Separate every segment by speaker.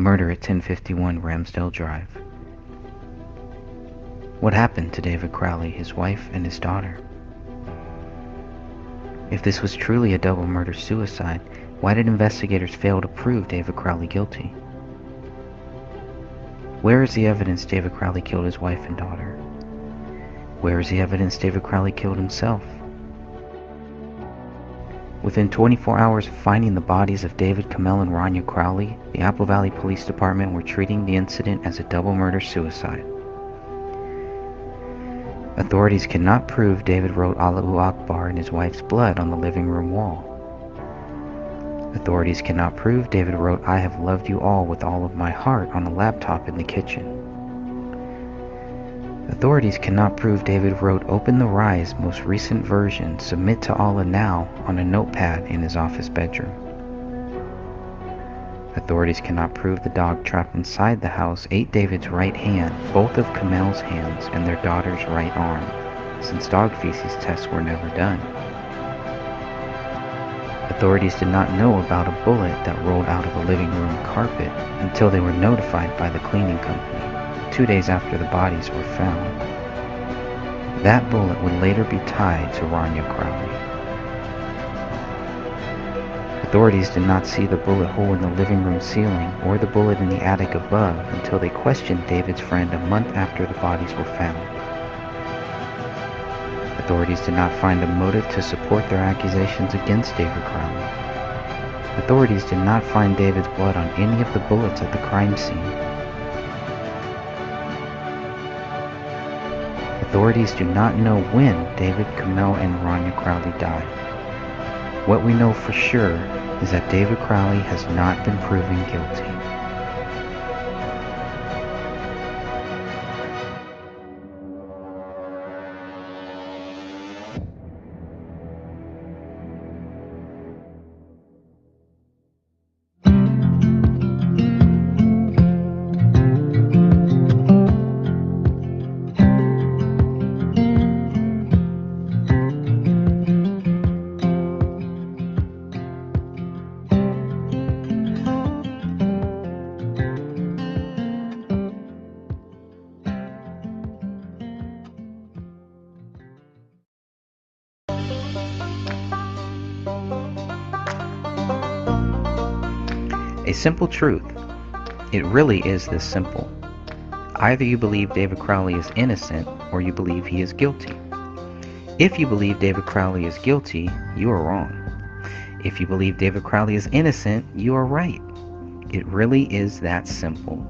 Speaker 1: Murder at 1051 Ramsdale Drive. What happened to David Crowley, his wife, and his daughter? If this was truly a double murder-suicide, why did investigators fail to prove David Crowley guilty? Where is the evidence David Crowley killed his wife and daughter? Where is the evidence David Crowley killed himself? Within 24 hours of finding the bodies of David, Komel, and Raniya Crowley, the Apple Valley Police Department were treating the incident as a double murder-suicide. Authorities cannot prove David wrote Allahu Akbar in his wife's blood on the living room wall. Authorities cannot prove David wrote I have loved you all with all of my heart on a laptop in the kitchen. Authorities cannot prove David wrote Open the Rise most recent version Submit to Allah Now on a notepad in his office bedroom. Authorities cannot prove the dog trapped inside the house ate David's right hand, both of Komel's hands, and their daughter's right arm, since dog feces tests were never done. Authorities did not know about a bullet that rolled out of a living room carpet until they were notified by the cleaning company 2 days after the bodies were found. That bullet would later be tied to Raniya Crowley. Authorities did not see the bullet hole in the living room ceiling or the bullet in the attic above until they questioned David's friend a month after the bodies were found. Authorities did not find a motive to support their accusations against David Crowley. Authorities did not find David's blood on any of the bullets at the crime scene. Authorities do not know when David, Komel, and Raniya Crowley died. What we know for sure is that David Crowley has not been proven guilty. A simple truth. It really is this simple. Either you believe David Crowley is innocent or you believe he is guilty. If you believe David Crowley is guilty, you are wrong. If you believe David Crowley is innocent, you are right. It really is that simple.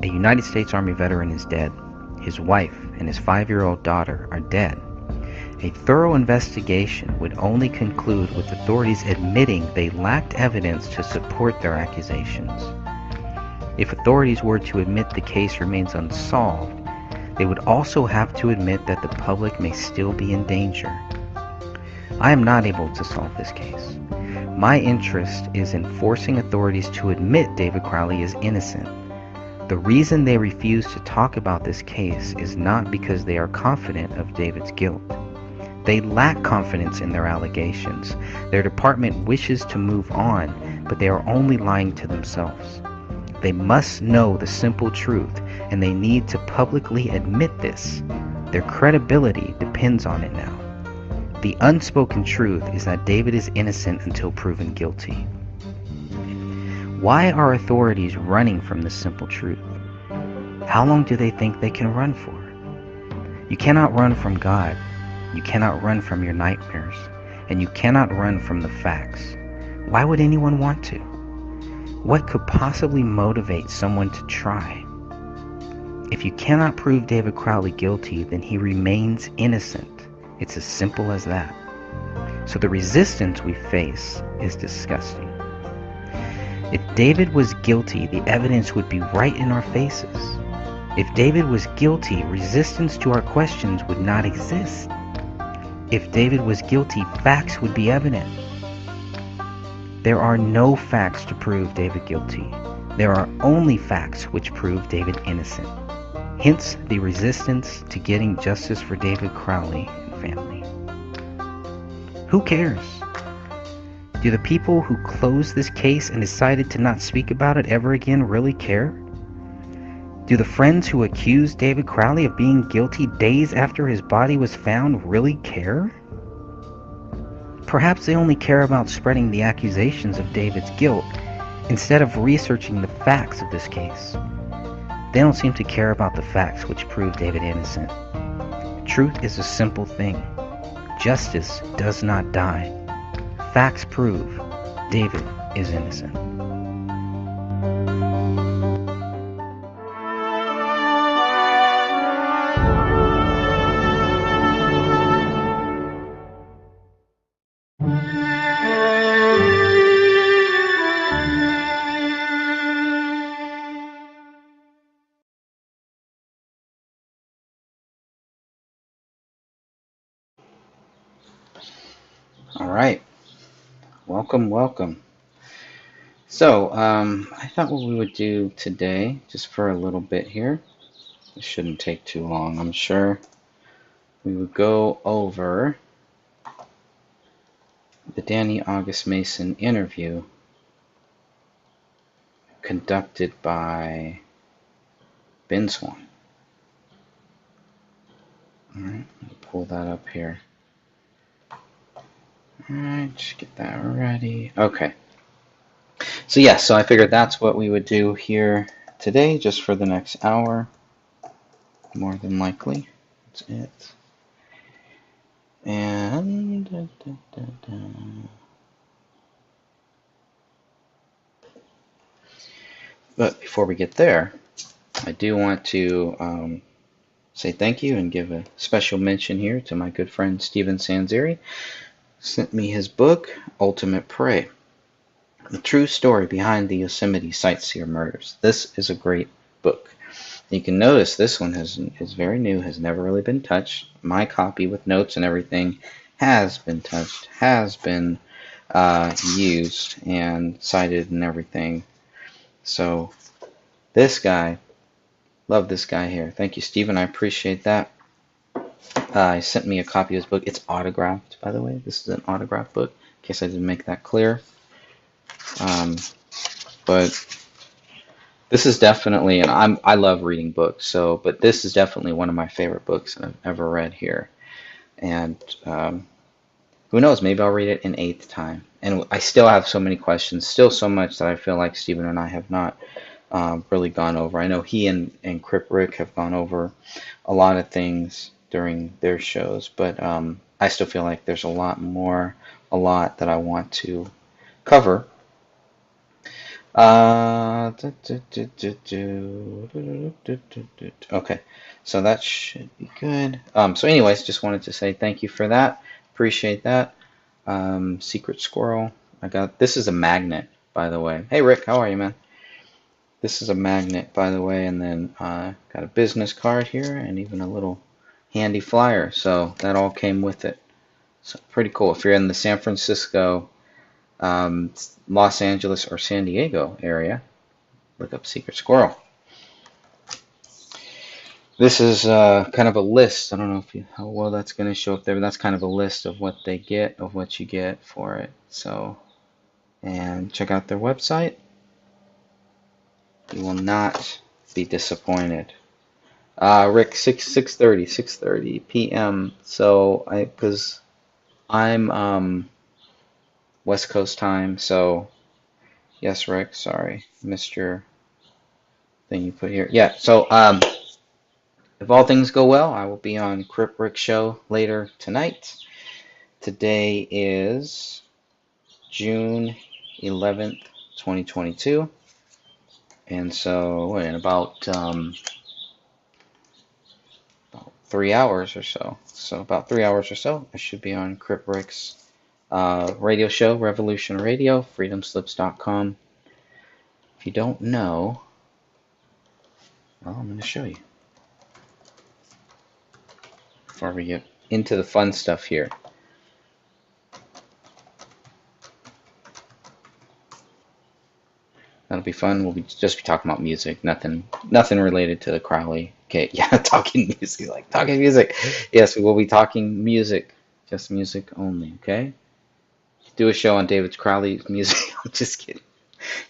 Speaker 1: A United States Army veteran is dead. His wife and his 5-year-old daughter are dead. A thorough investigation would only conclude with authorities admitting they lacked evidence to support their accusations. If authorities were to admit the case remains unsolved, they would also have to admit that the public may still be in danger. I am not able to solve this case. My interest is in forcing authorities to admit David Crowley is innocent. The reason they refuse to talk about this case is not because they are confident of David's guilt. They lack confidence in their allegations. Their department wishes to move on, but they are only lying to themselves. They must know the simple truth, and they need to publicly admit this. Their credibility depends on it now. The unspoken truth is that David is innocent until proven guilty. Why are authorities running from this simple truth? How long do they think they can run for? You cannot run from God. You cannot run from your nightmares, and you cannot run from the facts. Why would anyone want to? What could possibly motivate someone to try? If you cannot prove David Crowley guilty, then he remains innocent. It's as simple as that. So the resistance we face is disgusting. If David was guilty, the evidence would be right in our faces. If David was guilty, resistance to our questions would not exist. If David was guilty, facts would be evident. There are no facts to prove David guilty. There are only facts which prove David innocent. Hence the resistance to getting justice for David Crowley and family. Who cares? Do the people who closed this case and decided to not speak about it ever again really care? Do the friends who accused David Crowley of being guilty days after his body was found really care? Perhaps they only care about spreading the accusations of David's guilt instead of researching the facts of this case. They don't seem to care about the facts which prove David innocent. Truth is a simple thing. Justice does not die. Facts prove David is innocent. All right. Welcome. So, I thought what we would do today, just for a little bit here, it shouldn't take too long, I'm sure, we would go over the Danny August Mason interview conducted by Ben Swann. All right, let me pull that up here. All right, just get that ready. Okay. So yeah, so I figured that's what we would do here today, just for the next hour, more than likely. That's it. And but before we get there, I do want to say thank you and give a special mention here to my good friend Steven Sanzeri. Sent me his book, Ultimate Prey, the true story behind the Yosemite sightseer murders. This is a great book. You can notice this one is very new, has never really been touched. My copy with notes and everything has been touched, has been used and cited and everything. So this guy, love this guy here. Thank you, Stephen. I appreciate that. He sent me a copy of his book. It's autographed, by the way. This is an autographed book, in case I didn't make that clear. But this is definitely, and I love reading books, but this is definitely one of my favorite books that I've ever read here. And who knows, maybe I'll read it an 8th time. And I still have so many questions, still so much that I feel like Stephen and I have not really gone over. I know he and Crip Rick have gone over a lot of things during their shows, but I still feel like there's a lot that I want to cover. Okay, so that should be good. So anyways, just wanted to say thank you for that. Appreciate that. Secret Squirrel. This is a magnet, by the way. Hey Rick, how are you, man? This is a magnet, by the way, and then got a business card here and even a little handy flyer. So that all came with it. So pretty cool. If you're in the San Francisco, Los Angeles, or San Diego area, look up Secret Squirrel. This is kind of a list. I don't know how well that's going to show up there, but that's kind of a list of what they get, of what you get for it. So, and check out their website. You will not be disappointed. Rick, 6:30 p.m. So because I'm West Coast time. So yes, Rick. Sorry, missed your thing you put here. Yeah. So if all things go well, I will be on Crip Rick show later tonight. Today is June 11th, 2022. And so in about 3 hours or so. So about 3 hours or so, I should be on Crip Rick's radio show, Revolution Radio, freedomslips.com. If you don't know, well, I'm going to show you. Before we get into the fun stuff here. That'll be fun. We'll just be talking about music, nothing related to the Crowley. Okay, yeah, talking music. Yes, we will be talking music, just music only. Okay. do a show on David Crowley's music. I'm just kidding.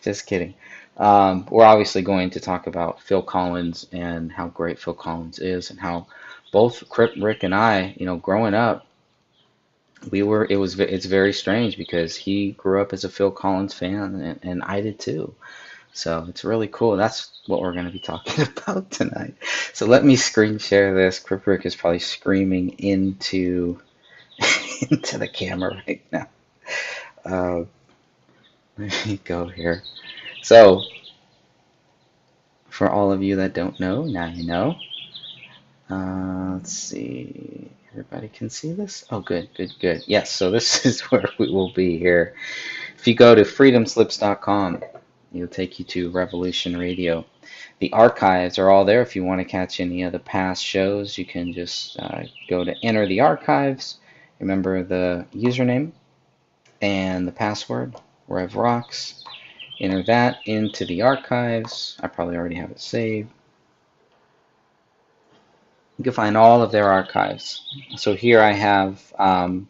Speaker 1: Just kidding. We're obviously going to talk about Phil Collins and how great Phil Collins is, and how both Rick and I, growing up, it's very strange because he grew up as a Phil Collins fan, and I did too. So it's really cool. That's what we're going to be talking about tonight. So let me screen share this. Crip Rick is probably screaming into into the camera right now. Uh, Let me go here. So for all of you that don't know, now you know. Let's see. Everybody can see this? Oh, good, good, good. Yes, so this is where we will be here. If you go to freedomslips.com, it'll take you to Revolution Radio. The archives are all there. If you want to catch any of the past shows, you can just go to enter the archives. Remember the username and the password, RevRocks. Enter that into the archives. I probably already have it saved. You can find all of their archives. So here I have both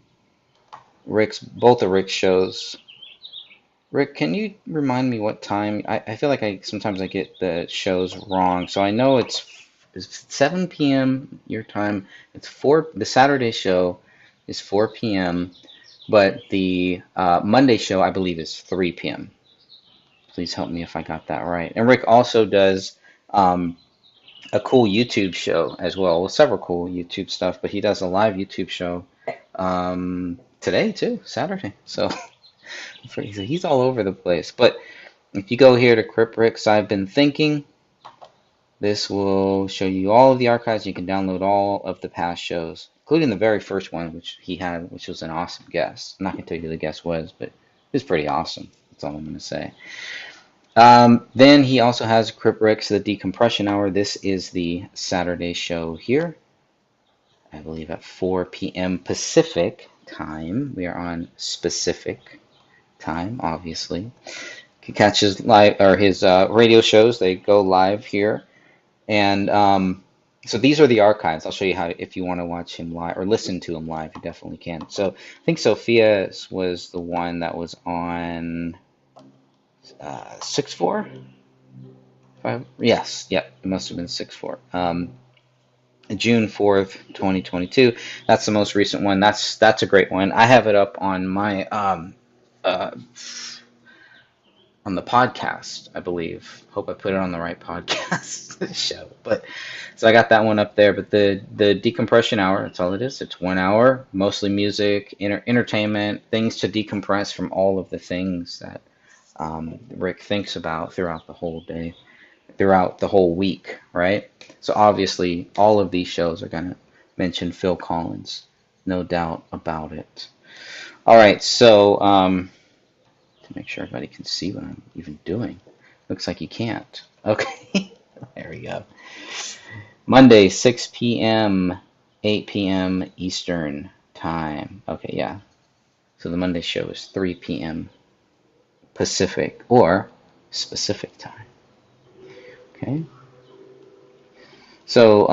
Speaker 1: of Rick's shows. Rick, can you remind me what time? I feel like sometimes I get the shows wrong. So I know it's 7 p.m. your time. It's 4. The Saturday show is 4 p.m. But the Monday show, I believe, is 3 p.m. Please help me if I got that right. And Rick also does a cool YouTube show as well. Several cool YouTube stuff, but he does a live YouTube show today too, Saturday. So he's all over the place. But if you go here to Crip Rick's I've Been Thinking, this will show you all of the archives. You can download all of the past shows, including the very first one, which he had, which was an awesome guest. I'm not going to tell you who the guest was, but it was pretty awesome. That's all I'm going to say. Then he also has Crip Rick's The Decompression Hour. This is the Saturday show here, I believe at 4 p.m. Pacific time. We are on specific time, obviously. You can catch his live or his radio shows. They go live here, and so these are the archives. I'll show you how, if you want to watch him live or listen to him live, you definitely can. So I think Sophia's was the one that was on 6/4. Yes, yep, it must have been 6/4. June 4th, 2022. That's the most recent one. That's a great one. I have it up on my uh, on the podcast, I believe. Hope I put it on the right podcast show. But so I got that one up there. But the decompression hour, that's all it is. It's 1 hour, mostly music, entertainment, things to decompress from all of the things that Rick thinks about throughout the whole day, throughout the whole week, right? So obviously, all of these shows are going to mention Phil Collins, no doubt about it. All right, so to make sure everybody can see what I'm even doing. Looks like you can't. Okay, there we go. Monday, 6 p.m., 8 p.m. Eastern Time. Okay, yeah. So the Monday show is 3 p.m. Pacific or specific time. Okay. So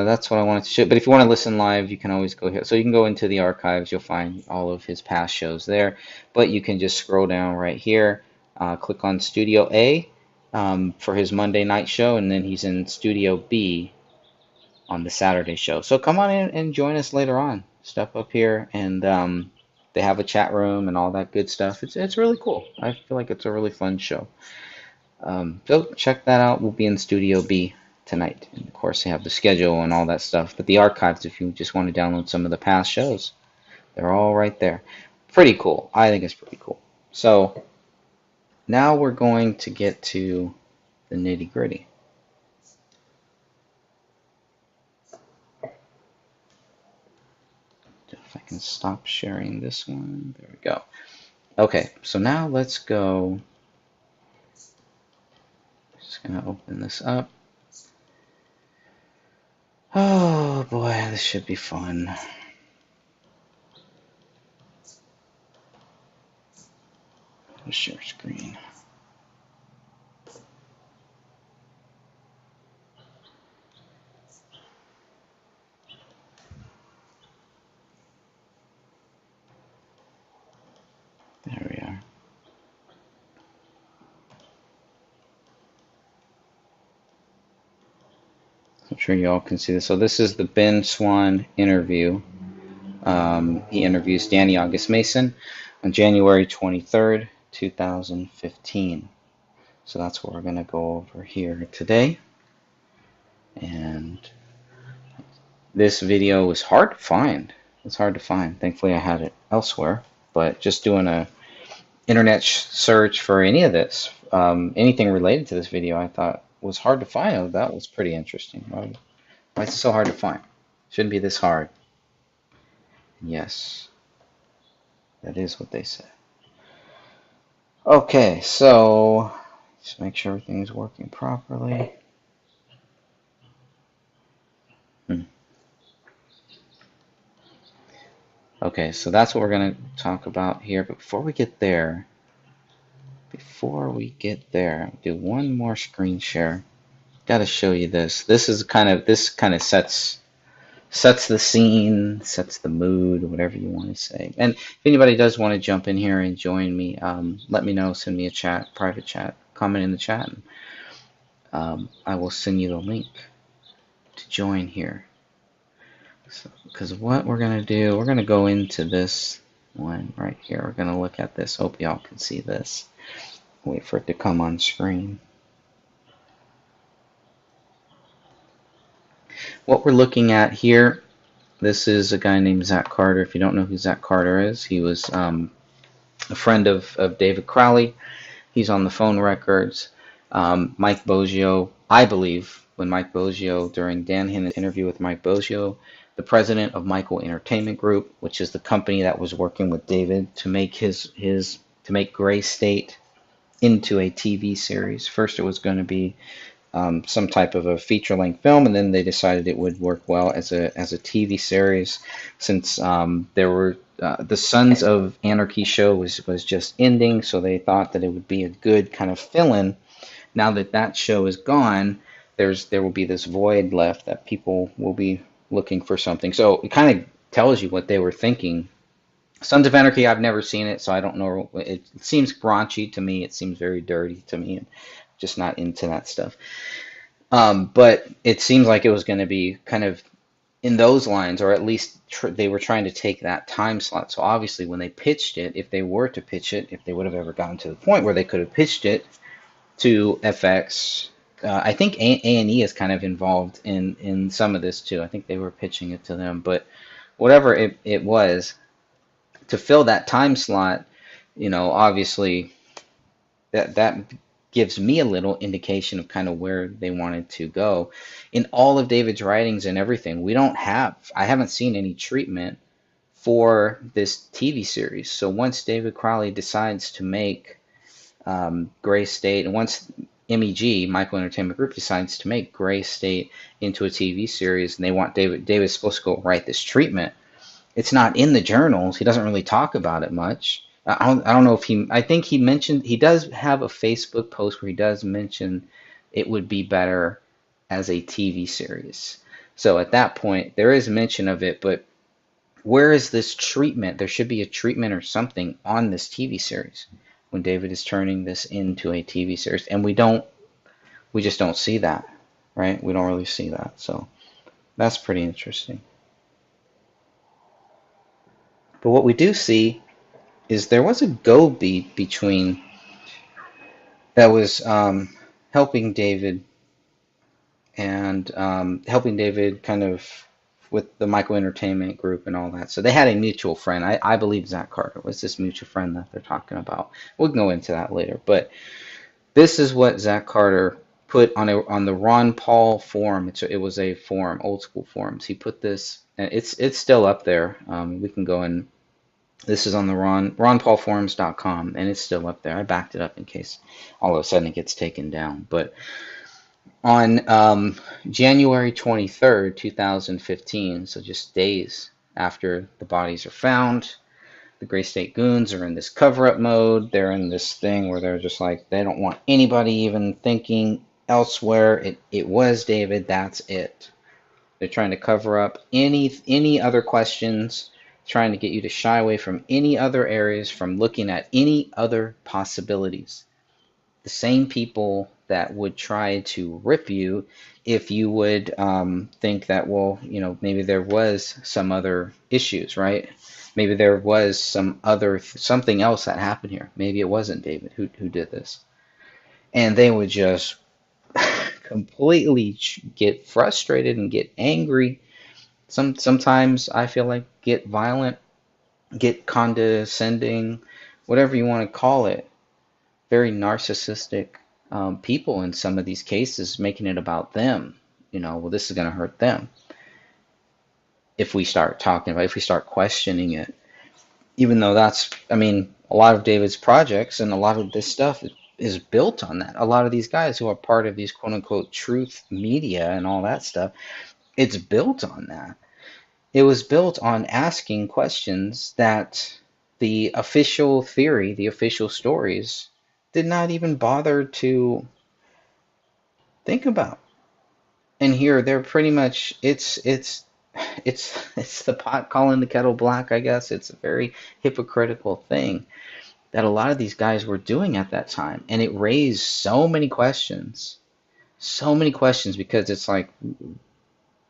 Speaker 1: that's what I wanted to show. But if you want to listen live, you can always go here. So you can go into the archives. You'll find all of his past shows there. But you can just scroll down right here, click on Studio A for his Monday night show, and then he's in Studio B on the Saturday show. So come on in and join us later on. Step up here, and they have a chat room and all that good stuff. It's really cool. I feel like it's a really fun show. So check that out. We'll be in Studio B tonight. And of course, they have the schedule and all that stuff. But the archives, if you just want to download some of the past shows, they're all right there. Pretty cool. I think it's pretty cool. So now we're going to get to the nitty gritty. If I can stop sharing this one. There we go. Okay, so now let's go. Just going to open this up. Oh boy, this should be fun. Share screen. sure you all can see this. So this is the Ben Swann interview. He interviews Danny August Mason on January 23rd, 2015. So that's what we're going to go over here today. And this video was hard to find. It's hard to find. Thankfully, I had it elsewhere. But just doing a internet search for any of this, anything related to this video, I thought was hard to find. Oh, that was pretty interesting. Why is it so hard to find? Shouldn't be this hard. Yes, that is what they said. Okay, so just make sure everything's working properly. Okay, so that's what we're going to talk about here. But before we get there, do one more screen share. Got to show you this. This kind of sets the scene, sets the mood, whatever you want to say. And if anybody does want to jump in here and join me, let me know. Send me a chat, private chat, comment in the chat. And, I will send you the link to join here. Because what we're going to do, we're going to go into this one right here. We're going to look at this. Hope y'all can see this. Wait for it to come on screen. What we're looking at here, this is a guy named Zach Carter. If you don't know who Zach Carter is, he was a friend of David Crowley. He's on the phone records. Mike Boggio, I believe, when Mike Boggio, during Dan Hinnan's interview with Mike Boggio, the president of Michael Entertainment Group, which is the company that was working with David to make to make Gray State into a TV series. First, it was going to be some type of a feature-length film, and then they decided it would work well as a TV series, since there were the Sons of Anarchy show was just ending, so they thought that it would be a good kind of fill-in. Now that that show is gone, there will be this void left that people will be looking for something. So it kind of tells you what they were thinking. Sons of Anarchy, I've never seen it, so I don't know. It seems raunchy to me. It seems very dirty to me, and just not into that stuff. But it seems like it was going to be kind of in those lines, or at least they were trying to take that time slot. So obviously when they pitched it, if they were to pitch it, if they would have ever gotten to the point where they could have pitched it to FX, I think A&E is kind of involved in some of this too. I think they were pitching it to them. But whatever it was, to fill that time slot, obviously that gives me a little indication of kind of where they wanted to go. In all of David's writings and everything, I haven't seen any treatment for this TV series. So once David Crowley decides to make Gray State, and once MEG, Michael Entertainment Group, decides to make Gray State into a TV series, and they want David's supposed to go write this treatment. It's not in the journals. He doesn't really talk about it much. I don't know if I think he mentioned, he does have a Facebook post where he does mention it would be better as a TV series. So at that point, there is mention of it, but where is this treatment? There should be a treatment or something on this TV series when David is turning this into a TV series. And we just don't see that, right? We don't really see that. So that's pretty interesting. But what we do see is there was a go beat between that was helping David and helping David kind of with the Michael Entertainment Group and all that. So they had a mutual friend. I believe Zach Carter was this mutual friend that they're talking about. We'll go into that later. But this is what Zach Carter put on the Ron Paul forum. It was a forum, old school forums. He put this, and it's still up there. We can go and this is on the ronpaulforums.com, and it's still up there. I backed it up in case all of a sudden it gets taken down. But on January 23rd, 2015, so just days after the bodies are found, the Gray State Goons are in this cover-up mode. They're in this thing where they're just like, they don't want anybody even thinking elsewhere. It was David, that's it. They're trying to cover up any other questions, trying to get you to shy away from any other areas, from looking at any other possibilities. The same people that would try to rip you if you would think that, well, maybe there was some other issues, right? Maybe there was something else that happened here. Maybe it wasn't David who did this. And they would just completely get frustrated and get angry. Sometimes I feel like get violent, get condescending, whatever you want to call it. Very narcissistic people in some of these cases, making it about them. Well, this is going to hurt them if we start talking about, if we start questioning it. Even though a lot of David's projects and a lot of this stuff is built on that. A lot of these guys who are part of these quote unquote truth media and all that stuff, it's built on that. It was built on asking questions that the official theory, the official stories, did not even bother to think about. And here they're pretty much it's the pot calling the kettle black, I guess. It's a very hypocritical thing that a lot of these guys were doing at that time. And it raised so many questions. So many questions, because it's like,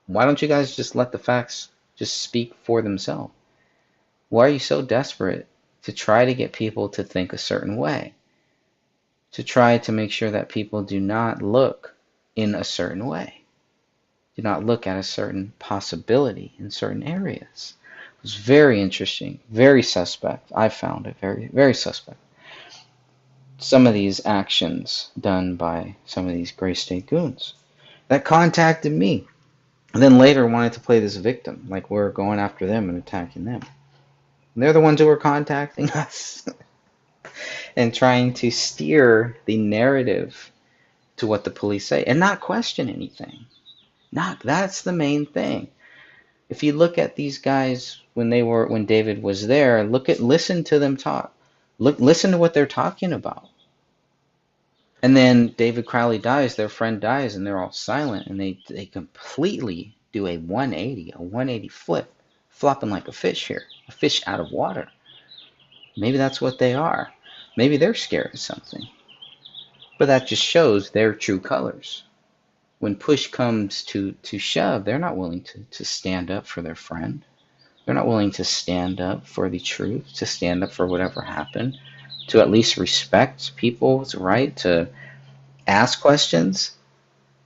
Speaker 1: why don't you guys just let the facts just speak for themselves? Why are you so desperate to try to get people to think a certain way? To try to make sure that people do not look in a certain way, do not look at a certain possibility in certain areas. It was very interesting, very suspect. I found it very, very suspect. Some of these actions done by some of these Gray State goons that contacted me, and then later wanted to play this victim, like we're going after them and attacking them. And they're the ones who are contacting us and trying to steer the narrative to what the police say and not question anything. That's the main thing. If you look at these guys when David was there, listen to them talk. Listen to what they're talking about. And then David Crowley dies, their friend dies, and they're all silent, and they completely do a 180 flip, flopping like a fish here, a fish out of water. Maybe that's what they are. Maybe they're scared of something. But that just shows their true colors. When push comes to shove, they're not willing to stand up for their friend. They're not willing to stand up for the truth, to stand up for whatever happened, to at least respect people's right to ask questions.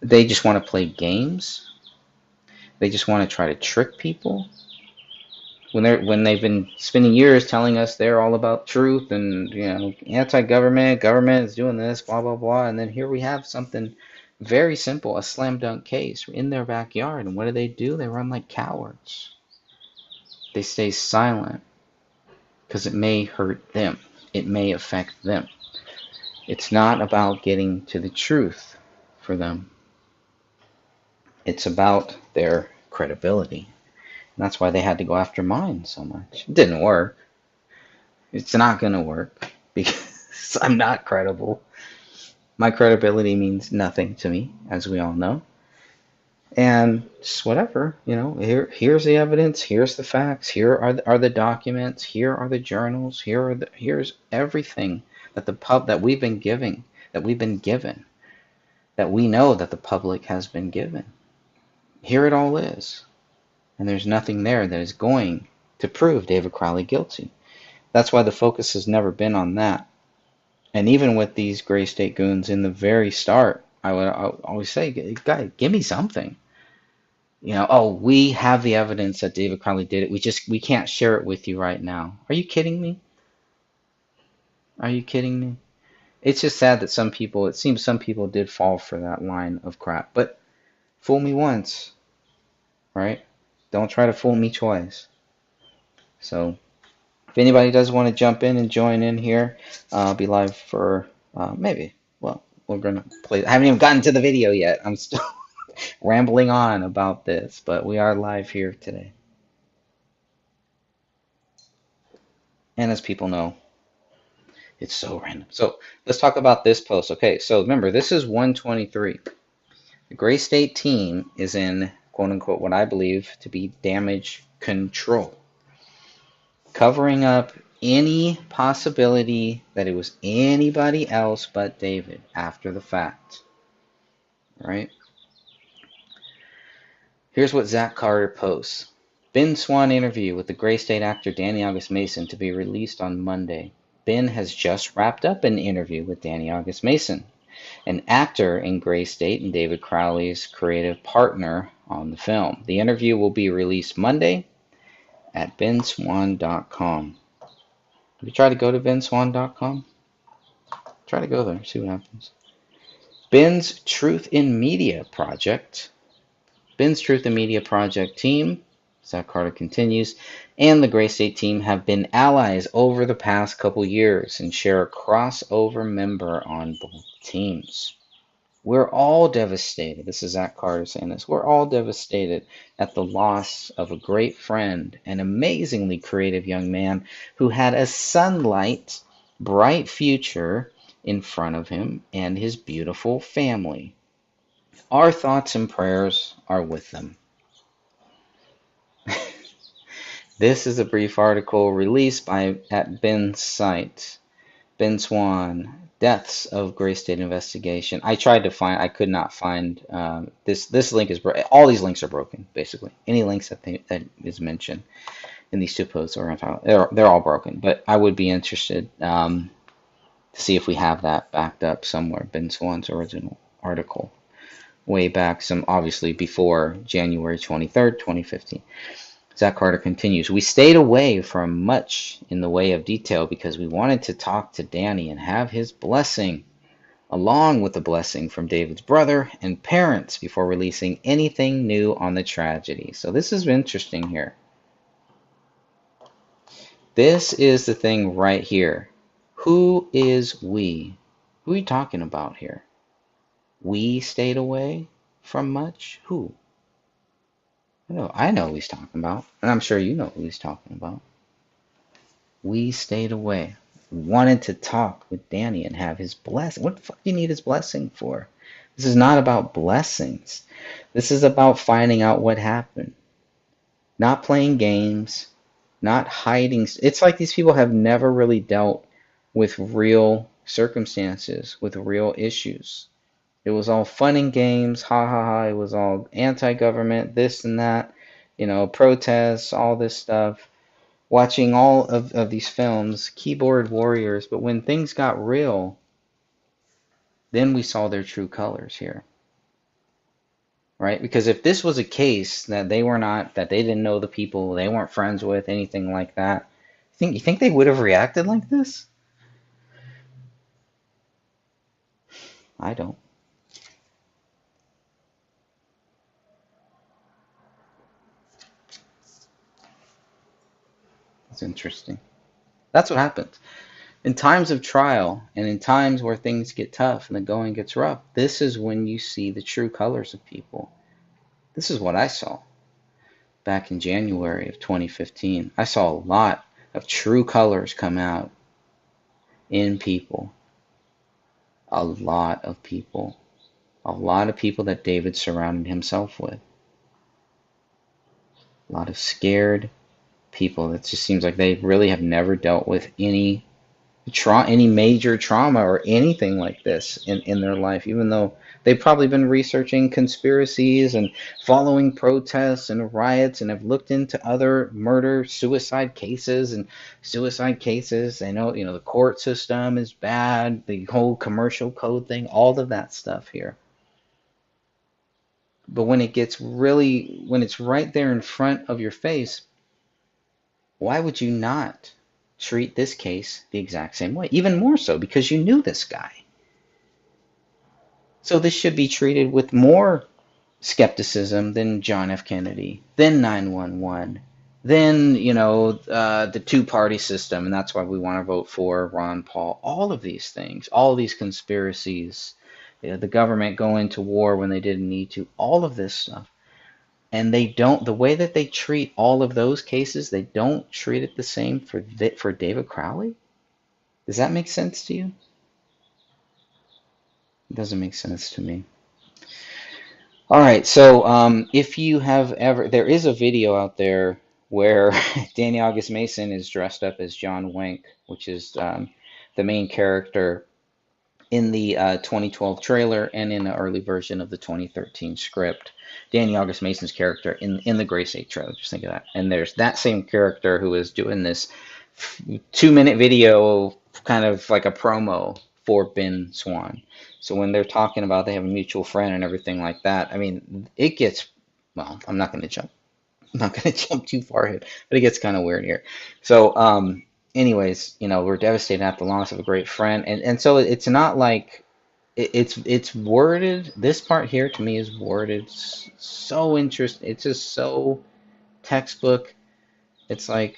Speaker 1: They just want to play games. They just want to try to trick people. When they've been spending years telling us they're all about truth and anti-government, government is doing this, blah blah blah, and then here we have something very simple, a slam dunk case in their backyard, and what do? They run like cowards. They stay silent because it may hurt them. It may affect them. It's not about getting to the truth for them. It's about their credibility. And that's why they had to go after mine so much. It didn't work. It's not going to work because I'm not credible. My credibility means nothing to me, as we all know. And just whatever, here's the evidence, here's the facts, here are the documents, here are the journals, here's everything that we've been given, that we know that the public has been given. Here it all is. And there's nothing there that is going to prove David Crowley guilty. That's why the focus has never been on that. And even with these Gray State goons in the very start, I would always say, guy, give me something. We have the evidence that David Crowley did it. We can't share it with you right now. Are you kidding me? Are you kidding me? It's just sad that it seems some people did fall for that line of crap. But fool me once, right? Don't try to fool me twice. So if anybody does want to jump in and join in here, I'll be live for maybe. Well, we're going to play. I haven't even gotten to the video yet. I'm still rambling on about this, but we are live here today. And as people know, it's so random. So let's talk about this post. Okay, so remember, this is 123. The Gray State team is in, quote unquote, what I believe to be damage control. Covering up any possibility that it was anybody else but David after the fact, right? Here's what Zach Carter posts. Ben Swann interview with the Gray State actor Danny August Mason to be released on Monday. Ben has just wrapped up an interview with Danny August Mason, an actor in Gray State and David Crowley's creative partner on the film. The interview will be released Monday at benswann.com. Have you tried to go to benswann.com? Try to go there, see what happens. Ben's Truth in Media Project. Ben's Truth in Media Project team, Zach Carter continues, and the Gray State team have been allies over the past couple years and share a crossover member on both teams. We're all devastated. This is Zach Carter saying this. We're all devastated at the loss of a great friend, an amazingly creative young man who had a sunlight, bright future in front of him and his beautiful family. Our thoughts and prayers are with them. This is a brief article released at Ben's site. Ben Swann, Deaths of Gray State Investigation. I tried to find, I could not find, this link is, all these links are broken, basically. Any links that is mentioned in these two posts are they're all broken, but I would be interested to see if we have that backed up somewhere, Ben Swann's original article, way back, some obviously before January 23rd, 2015. Zach Carter continues, we stayed away from much in the way of detail because we wanted to talk to Danny and have his blessing, along with the blessing from David's brother and parents before releasing anything new on the tragedy. So this is interesting here. This is the thing right here. Who is we? Who are you talking about here? We stayed away from much? Who? I know who he's talking about, and I'm sure you know who he's talking about. We stayed away. We wanted to talk with Danny and have his blessing. What the fuck do you need his blessing for? This is not about blessings. This is about finding out what happened. Not playing games, not hiding. It's like these people have never really dealt with real circumstances, with real issues. It was all fun and games, ha ha ha. It was all anti-government, this and that, protests, all this stuff. Watching all of these films, keyboard warriors. But when things got real, then we saw their true colors here. Right? Because if this was a case that they didn't know the people, they weren't friends with, anything like that, you think they would have reacted like this? I don't. It's interesting. That's what happens. In times of trial and in times where things get tough and the going gets rough, this is when you see the true colors of people. This is what I saw back in January of 2015. I saw a lot of true colors come out in people. A lot of people. A lot of people that David surrounded himself with. A lot of scared people. It just seems like they really have never dealt with any major trauma or anything like this in their life, even though they've probably been researching conspiracies and following protests and riots and have looked into other murder, suicide cases. They know, the court system is bad, the whole commercial code thing, all of that stuff here. But when it's right there in front of your face, why would you not treat this case the exact same way? Even more so because you knew this guy. So this should be treated with more skepticism than John F. Kennedy, than 9/11, than, the two-party system, and that's why we want to vote for Ron Paul. All of these things, all these conspiracies, the government going to war when they didn't need to, all of this stuff. And the way that they treat all of those cases, they don't treat it the same for David Crowley? Does that make sense to you? It doesn't make sense to me. All right, so if you have there is a video out there where Danny August Mason is dressed up as John Wink, which is the main character in the 2012 trailer and in the early version of the 2013 script. Danny August Mason's character in the Grace 8 trailer. Just think of that. And there's that same character who is doing this 2-minute video, kind of like a promo for Ben Swann. So when they're talking about they have a mutual friend and everything like that, I mean, it gets, well, I'm not going to jump. I'm not going to jump too far ahead, but it gets kind of weird here. So, anyways, we're devastated at the loss of a great friend, and so it's not like it's worded. This part here to me is worded so interesting. It's just so textbook. It's like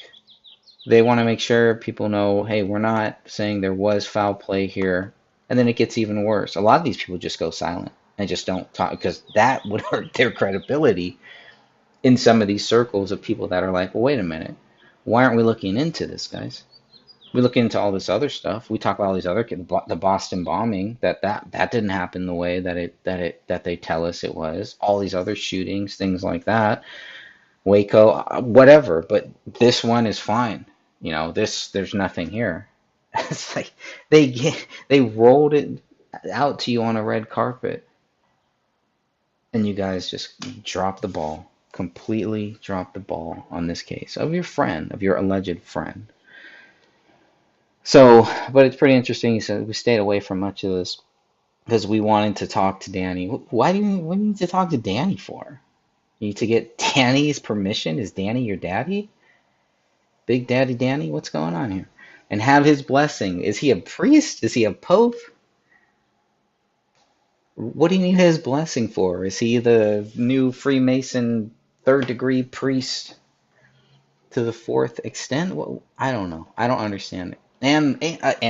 Speaker 1: they want to make sure people know, hey, we're not saying there was foul play here, and then it gets even worse. A lot of these people just go silent and just don't talk because that would hurt their credibility in some of these circles of people that are like, well, wait a minute, why aren't we looking into this, guys? We look into all this other stuff. We talk about all these other the Boston bombing, that didn't happen the way that they tell us it was. All these other shootings, things like that, Waco, whatever. But this one is fine. There's nothing here. It's like they rolled it out to you on a red carpet, and you guys just dropped the ball. Completely dropped the ball on this case of your friend, of your alleged friend. So, but it's pretty interesting. He said we stayed away from much of this because we wanted to talk to Danny. What do you need to talk to Danny for? You need to get Danny's permission? Is Danny your daddy? Big Daddy Danny? What's going on here? And have his blessing. Is he a priest? Is he a pope? What do you need his blessing for? Is he the new Freemason third-degree priest to the fourth extent? Well, I don't know. I don't understand it. And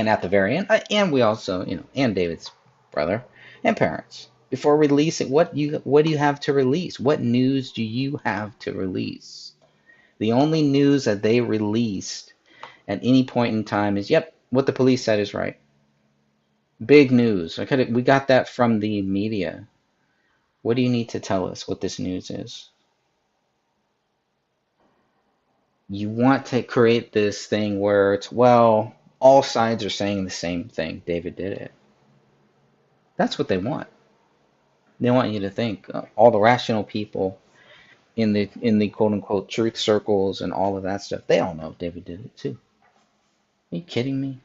Speaker 1: at the very end, and we also, and David's brother and parents. Before releasing, what do you have to release? What news do you have to release? The only news that they released at any point in time is, yep, what the police said is right. Big news. We got that from the media. What do you need to tell us what this news is? You want to create this thing where it's, well, all sides are saying the same thing. David did it. That's what they want. They want you to think. All the rational people in the quote unquote truth circles and all of that stuff, they all know David did it too. Are you kidding me?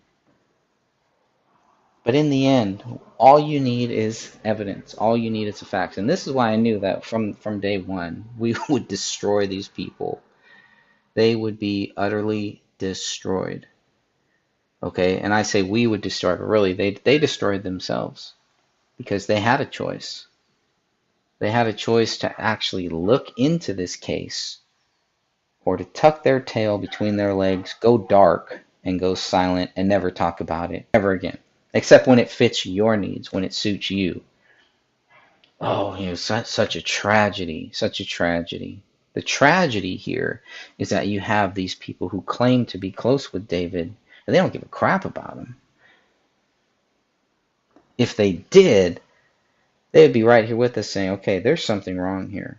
Speaker 1: But in the end, all you need is evidence. All you need is the facts. And this is why I knew that from day one, we would destroy these people. They would be utterly destroyed. Okay, and I say we would destroy, but really they destroyed themselves because they had a choice. They had a choice to actually look into this case or to tuck their tail between their legs, go dark, and go silent and never talk about it ever again, except when it fits your needs, when it suits you. Oh, such a tragedy, such a tragedy. The tragedy here is that you have these people who claim to be close with David, and they don't give a crap about him. If they did, they would be right here with us saying, okay, there's something wrong here.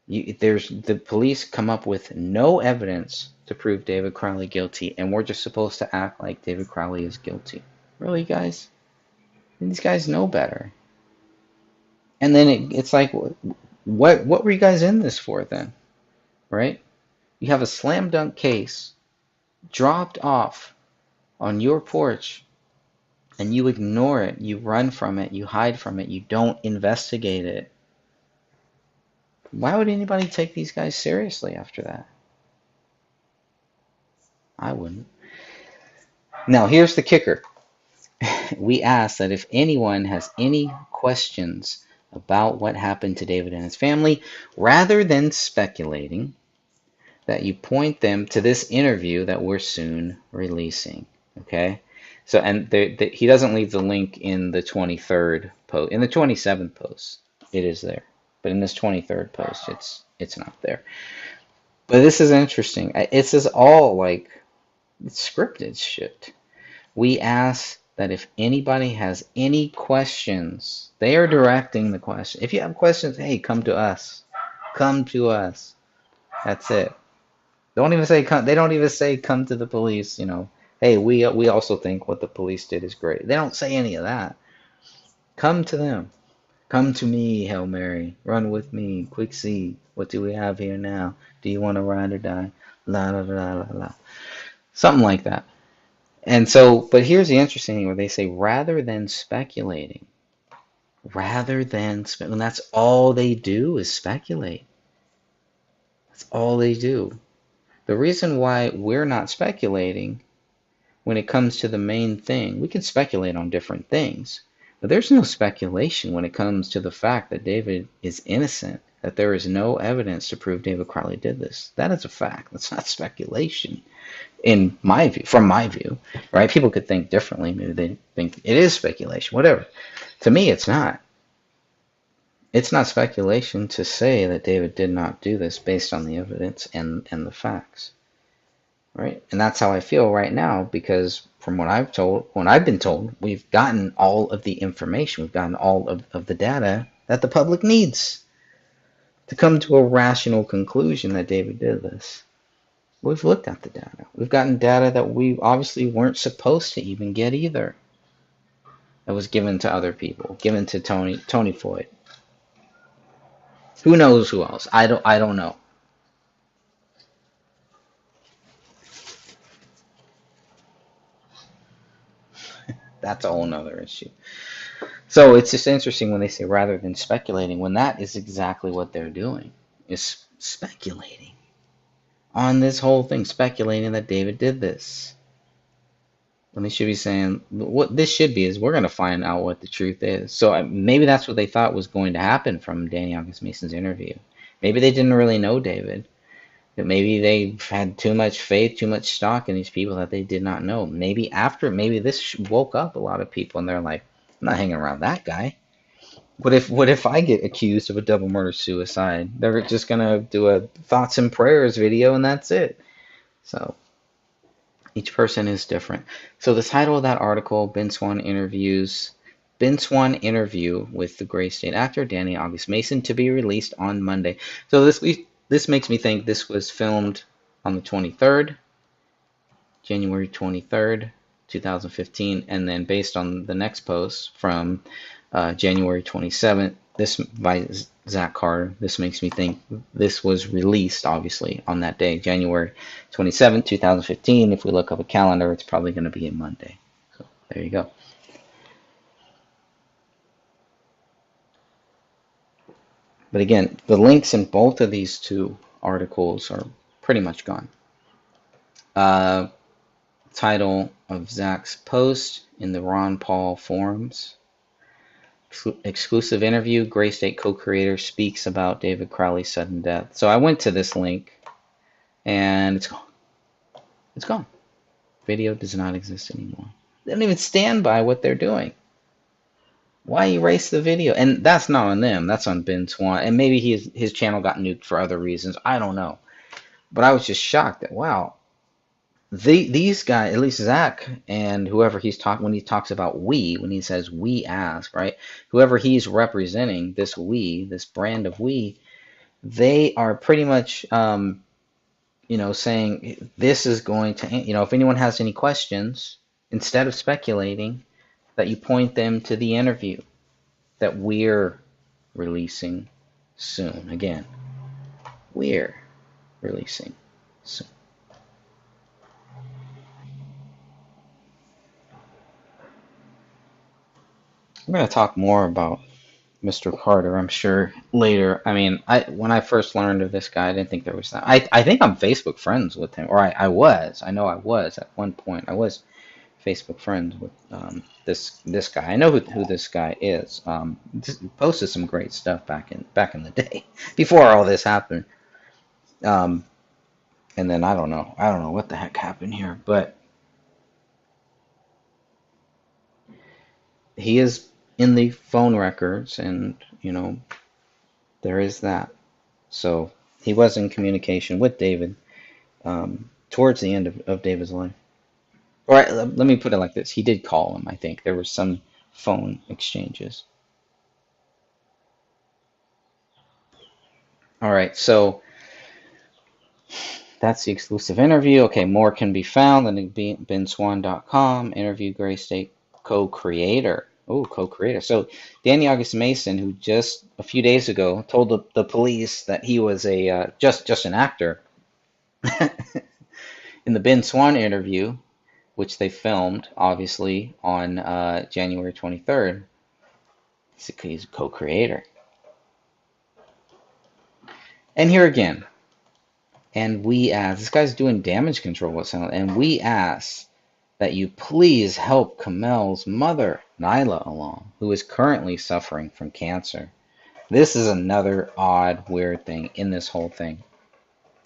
Speaker 1: The police come up with no evidence to prove David Crowley guilty, and we're just supposed to act like David Crowley is guilty. Really, guys? These guys know better. And then it's like, what were you guys in this for then? Right? You have a slam dunk case dropped off on your porch, and you ignore it, you run from it, you hide from it, you don't investigate it. Why would anybody take these guys seriously after that? I wouldn't. Now, here's the kicker. We ask that if anyone has any questions about what happened to David and his family, rather than speculating, that you point them to this interview that we're soon releasing. Okay? So, and he doesn't leave the link in the 23rd post. In the 27th post, it is there. But in this 23rd post, it's not there. But this is interesting. This is all like scripted shit. We ask that if anybody has any questions, they are directing the question. If you have questions, hey, come to us. Come to us. That's it. Don't even say come. They don't even say come to the police. Hey, we also think what the police did is great. They don't say any of that. Come to them. Come to me, Hail Mary. Run with me. Quick seed. What do we have here now? Do you want to ride or die? La la la la la. Something like that. And so, but here's the interesting thing where they say rather than speculating, and that's all they do is speculate. That's all they do. The reason why we're not speculating when it comes to the main thing, we can speculate on different things, but there's no speculation when it comes to the fact that David is innocent, that there is no evidence to prove David Crowley did this. That is a fact. That's not speculation, in my view, from my view, right? People could think differently. Maybe they think it is speculation, whatever. To me, it's not. It's not speculation to say that David did not do this based on the evidence and the facts. Right? And that's how I feel right now because from what I've been told, we've gotten all of the information, we've gotten all of the data that the public needs to come to a rational conclusion that David did this. We've looked at the data. We've gotten data that we obviously weren't supposed to even get either. That was given to other people, given to Tony Floyd. Who knows who else? I don't know. That's a whole nother issue. So it's just interesting when they say rather than speculating, when that is exactly what they're doing, is speculating on this whole thing, speculating that David did this. When they should be saying, what this should be is we're going to find out what the truth is. So maybe that's what they thought was going to happen from Danny August Mason's interview. Maybe they didn't really know David. But maybe they had too much faith, too much stock in these people that they did not know. Maybe this woke up a lot of people and they're like, I'm not hanging around that guy. What if I get accused of a double murder suicide? They're just gonna do a thoughts and prayers video and that's it. So each person is different. So the title of that article, Ben Swann interview with the Gray State actor Danny August Mason to be released on Monday. So this makes me think this was filmed on the 23rd, January 23rd, 2015, and then based on the next post from January 27th, this by Zach Carter, this makes me think this was released, obviously, on that day, January 27th, 2015. If we look up a calendar, it's probably going to be a Monday. So there you go. But again, the links in both of these two articles are pretty much gone. Title of Zach's post in the Ron Paul forums. Exclusive interview, Gray State co-creator speaks about David Crowley's sudden death. So I went to this link and it's gone. It's gone. Video does not exist anymore. They don't even stand by what they're doing. Why erase the video? And that's not on them. That's on Ben Swann. And maybe his channel got nuked for other reasons. I don't know. But I was just shocked that, wow, these guys, at least Zach and whoever he's talking, when he talks about we, when he says we ask, right? Whoever he's representing, this this brand of they are pretty much, saying this is going to, if anyone has any questions, instead of speculating, that you point them to the interview that we're releasing soon. Again, we're releasing soon. We're going to talk more about Mr. Carter, I'm sure, later. I mean, when I first learned of this guy, I didn't think there was that. I think I'm Facebook friends with him, or I was. I know I was at one point. I was Facebook friends with this guy. I know who this guy is. Posted some great stuff back in the day, before all this happened. And then I don't know what the heck happened here, but he is in the phone records, and there is that. So he was in communication with David towards the end of David's life. Or let me put it like this: he did call him. I think there were some phone exchanges. All right, so That's the exclusive interview. Okay, more can be found on benswann.com. Interview Gray State co-creator. Oh, co-creator. So Danny August Mason, who just a few days ago told the police that he was a just an actor, in the Ben Swann interview, which they filmed obviously on January 23rd, he's a co-creator. And here again, and we ask, this guy's doing damage control, and we ask that you please help Komel's mother, Nyla Alam, who is currently suffering from cancer. This is another odd, weird thing in this whole thing.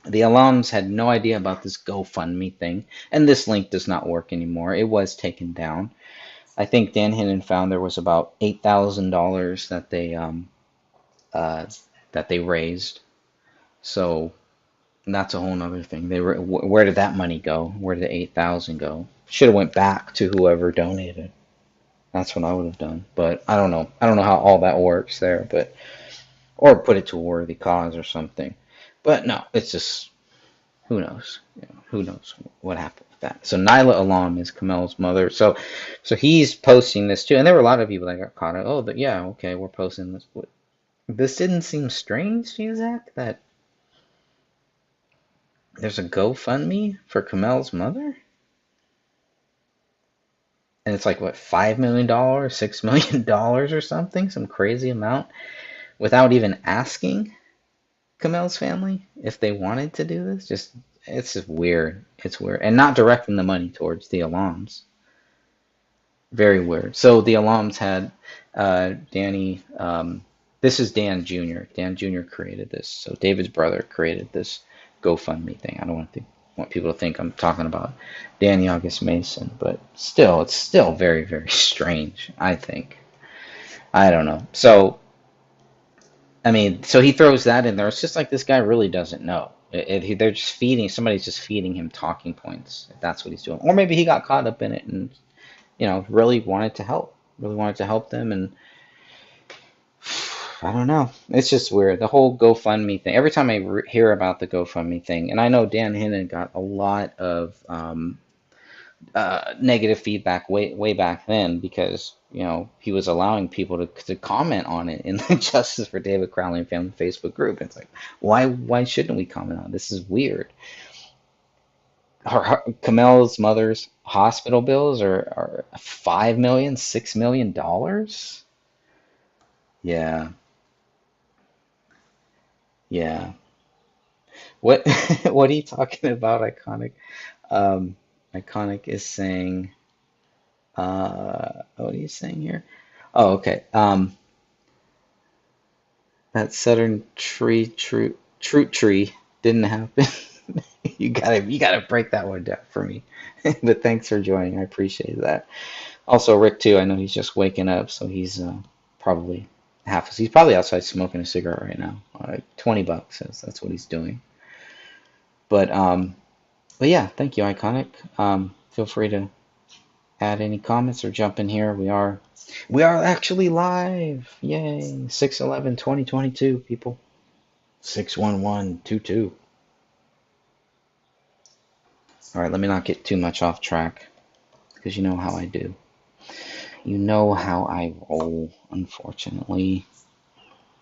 Speaker 1: The alums had no idea about this GoFundMe thing, and this link does not work anymore. It was taken down. I think Dan Hinnon found there was about $8,000 that they raised. So that's a whole nother thing. Where did that money go? Where did the 8,000 go? Should have went back to whoever donated. That's what I would have done. But I don't know. I don't know how all that works there. But or put it to a worthy cause or something. But no, it's just who knows? Who knows what happened with that? So Nyla Alam is Komel's mother. So he's posting this too, and there were a lot of people that got caught. Oh, yeah, okay, we're posting this. This didn't seem strange to you, Zach? That there's a GoFundMe for Komel's mother? And it's like, what, $5 million, $6 million or something? Some crazy amount without even asking Komel's family if they wanted to do this. It's just weird. It's weird. And not directing the money towards the alums. Very weird. So the alums had Danny, this is Dan Jr. Dan Jr. created this. So David's brother created this GoFundMe thing. I don't want people to think I'm talking about Danny August Mason, but still, it's still very, very strange, I think. I don't know. So, I mean, so he throws that in there. It's just like this guy really doesn't know. They're just somebody's just feeding him talking points, if that's what he's doing. Or maybe he got caught up in it and, really wanted to help them. And I don't know. It's just weird. The whole GoFundMe thing. Every time I hear about the GoFundMe thing, and I know Dan Hinnon got a lot of negative feedback way back then because he was allowing people to comment on it in the Justice for David Crowley and Family Facebook group. It's like, why shouldn't we comment on it? This is weird. Komel's mother's hospital bills are $5 million, $6 million. Yeah, yeah. What what are you talking about? Iconic. Iconic is saying. What are you saying here? Oh, okay. That Southern Fruit Tree didn't happen. You gotta break that one down for me. But thanks for joining. I appreciate that. Also, Rick too. I know he's just waking up, so he's probably he's probably outside smoking a cigarette right now. $20. That's what he's doing. But yeah, thank you, Iconic. Feel free to add any comments or jump in here. We are actually live. Yay. 6/11/2022, people. 6/11/22. All right, let me not get too much off track because you know how I do. You know how I roll, unfortunately.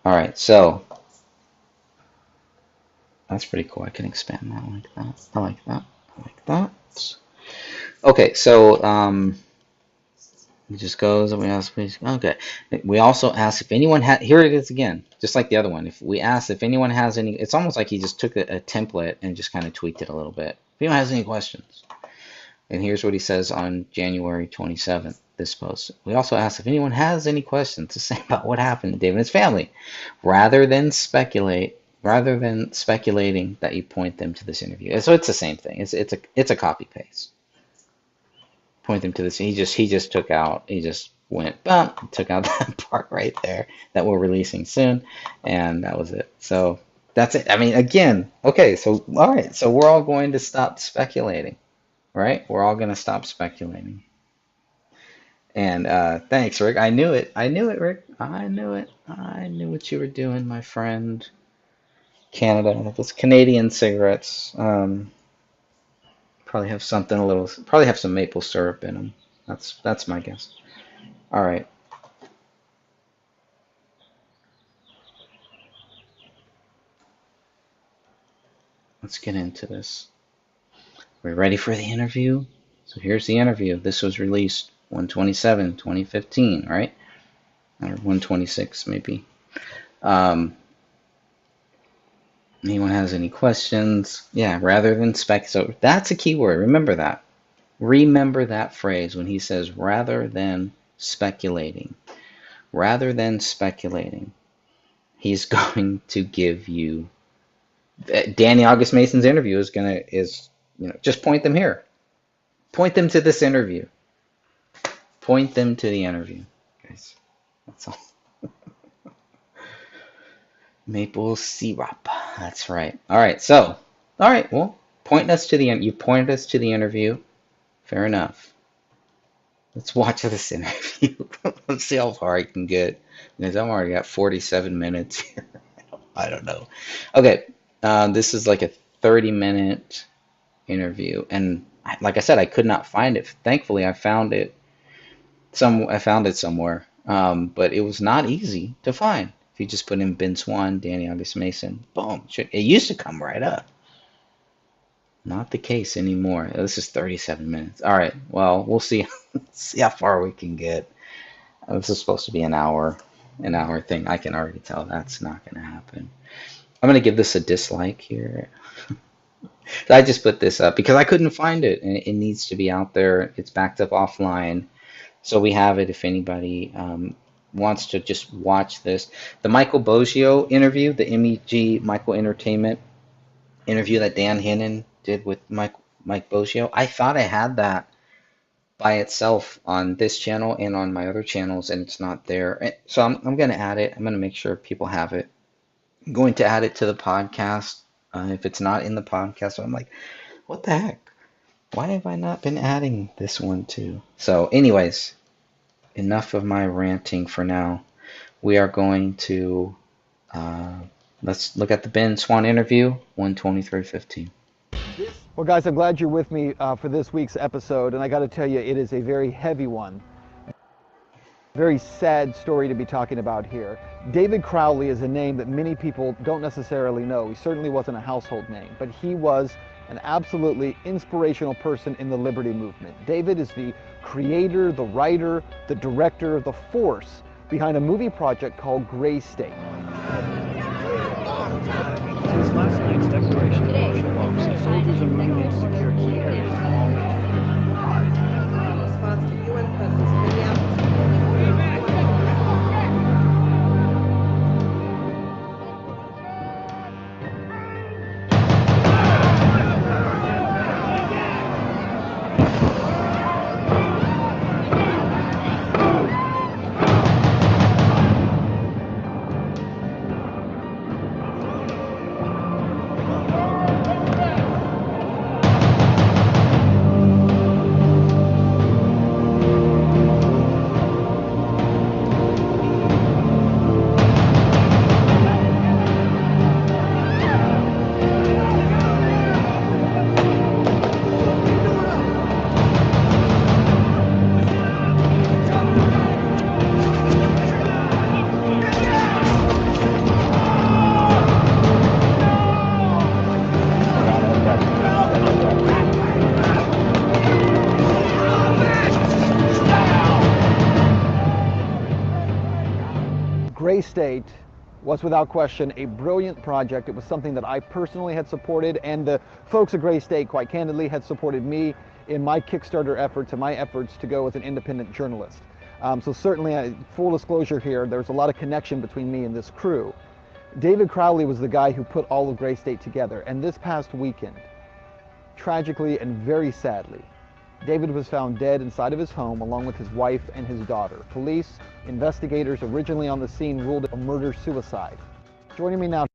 Speaker 1: All right, so that's pretty cool. I can expand that like that. I like that. I like that. Okay, so it just goes and we ask, please. Okay, we also ask if anyone had. Here it is again, just like the other one. If we ask if anyone has any, it's almost like he just took a template and just kind of tweaked it a little bit. If anyone has any questions, and here's what he says on January 27th. This post. We also ask if anyone has any questions to say about what happened to David and his family, rather than speculating that you point them to this interview. So it's the same thing. It's a copy paste. Point them to this. He just took out. He just went bump. Took out that part right there that we're releasing soon, and that was it. So that's it. I mean, again, okay. So all right. So we're all going to stop speculating, right? We're all going to stop speculating. And thanks, Rick. I knew it. I knew it, Rick. I knew it. I knew what you were doing, my friend. Canada. If it's Canadian cigarettes, probably have something a little, probably have some maple syrup in them. That's my guess. All right, let's get into this. We're ready for the interview. So here's the interview. This was released 127, 2015, right? Or 126 maybe. Anyone has any questions? Yeah, rather than spec. So that's a key word. Remember that. Remember that phrase when he says rather than speculating. Rather than speculating, he's going to give you. Danny August Mason's interview is just point them here. Point them to this interview. Point them to the interview, guys. That's all. Maple syrup. That's right. All right. So, all right. Well, point us to the end. You pointed us to the interview. Fair enough. Let's watch this interview. Let's see how far I can get. Because I've already got 47 minutes here. I don't know. Okay. This is like a 30-minute interview, and like I said, I could not find it. Thankfully, I found it. I found it somewhere, but it was not easy to find. If you just put in Ben Swann, Danny August Mason, boom, it used to come right up. Not the case anymore. This is 37 minutes. All right, well, we'll see. See how far we can get. This is supposed to be an hour thing. I can already tell that's not going to happen. I'm going to give this a dislike here. I just put this up because I couldn't find it, and it needs to be out there. It's backed up offline. So we have it if anybody wants to just watch this. The Michael Boggio interview, the MEG Michael Entertainment interview that Dan Hinnon did with Mike Boggio, I thought I had that by itself on this channel and on my other channels, and it's not there. So I'm going to add it. I'm going to make sure people have it. I'm going to add it to the podcast. If it's not in the podcast, so I'm like, what the heck? Why have I not been adding this one too? So anyways, enough of my ranting for now. We are going to let's look at the Ben Swann interview, 123:15.
Speaker 2: Well, guys, I'm glad you're with me for this week's episode, and I got to tell you, it is a very heavy one. Very sad story to be talking about here. David Crowley is a name that many people don't necessarily know. He certainly wasn't a household name, but he was an absolutely inspirational person in the liberty movement. David is the creator, the writer, the director, the force behind a movie project called Gray State.
Speaker 3: Since last night's declaration of martial law, soldiers are moving in to secure key areas.
Speaker 4: In response to UN presence in Minneapolis.
Speaker 2: Gray State was without question a brilliant project. It was something that I personally had supported, and the folks at Gray State, quite candidly, had supported me in my Kickstarter efforts and my efforts to go as an independent journalist. So certainly, full disclosure here, there's a lot of connection between me and this crew. David Crowley was the guy who put all of Gray State together, and this past weekend, tragically and very sadly, David was found dead inside of his home along with his wife and his daughter. Police, investigators originally on the scene ruled it a murder-suicide. Joining me now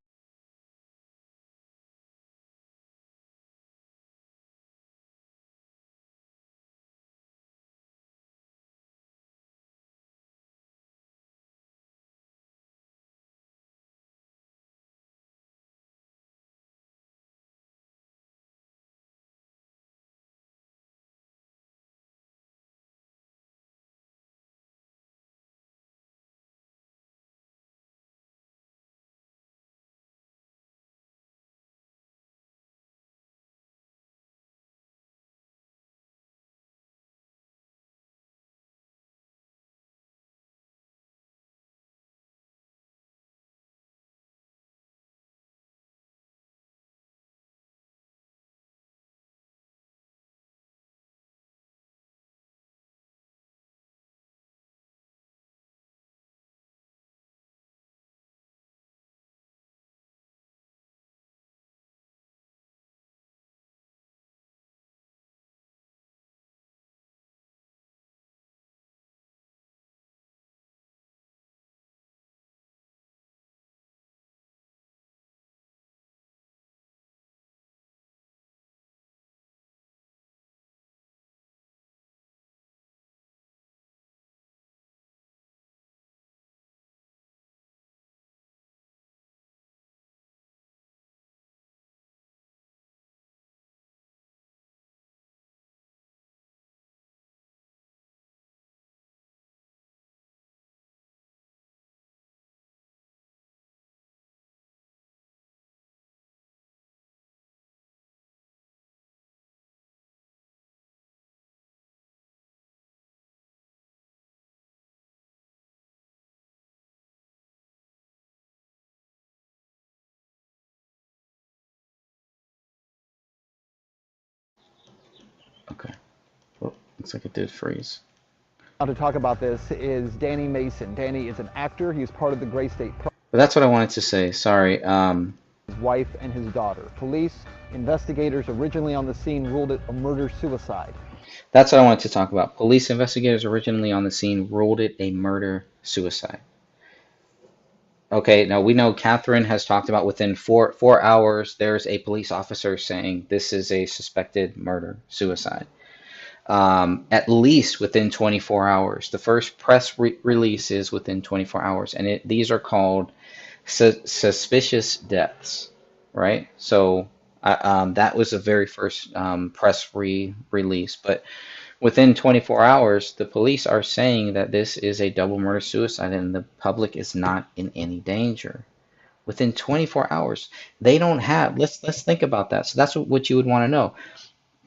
Speaker 1: Okay. Well, looks like it did freeze.
Speaker 2: Now to talk about this is Danny Mason. Danny is an actor. He's part of the Gray State
Speaker 1: But that's what I wanted to say. Sorry.
Speaker 2: his wife and his daughter. Police investigators originally on the scene ruled it a murder-suicide.
Speaker 1: That's what I wanted to talk about. Police investigators originally on the scene ruled it a murder-suicide. Okay, now we know Catherine has talked about within four hours, there's a police officer saying this is a suspected murder-suicide. At least within 24 hours. The first press release is within 24 hours, and these are called suspicious deaths, right? So that was the very first press release, but within 24 hours, the police are saying that this is a double murder suicide and the public is not in any danger. Within 24 hours, they don't have. Let's think about that. So that's what you would want to know.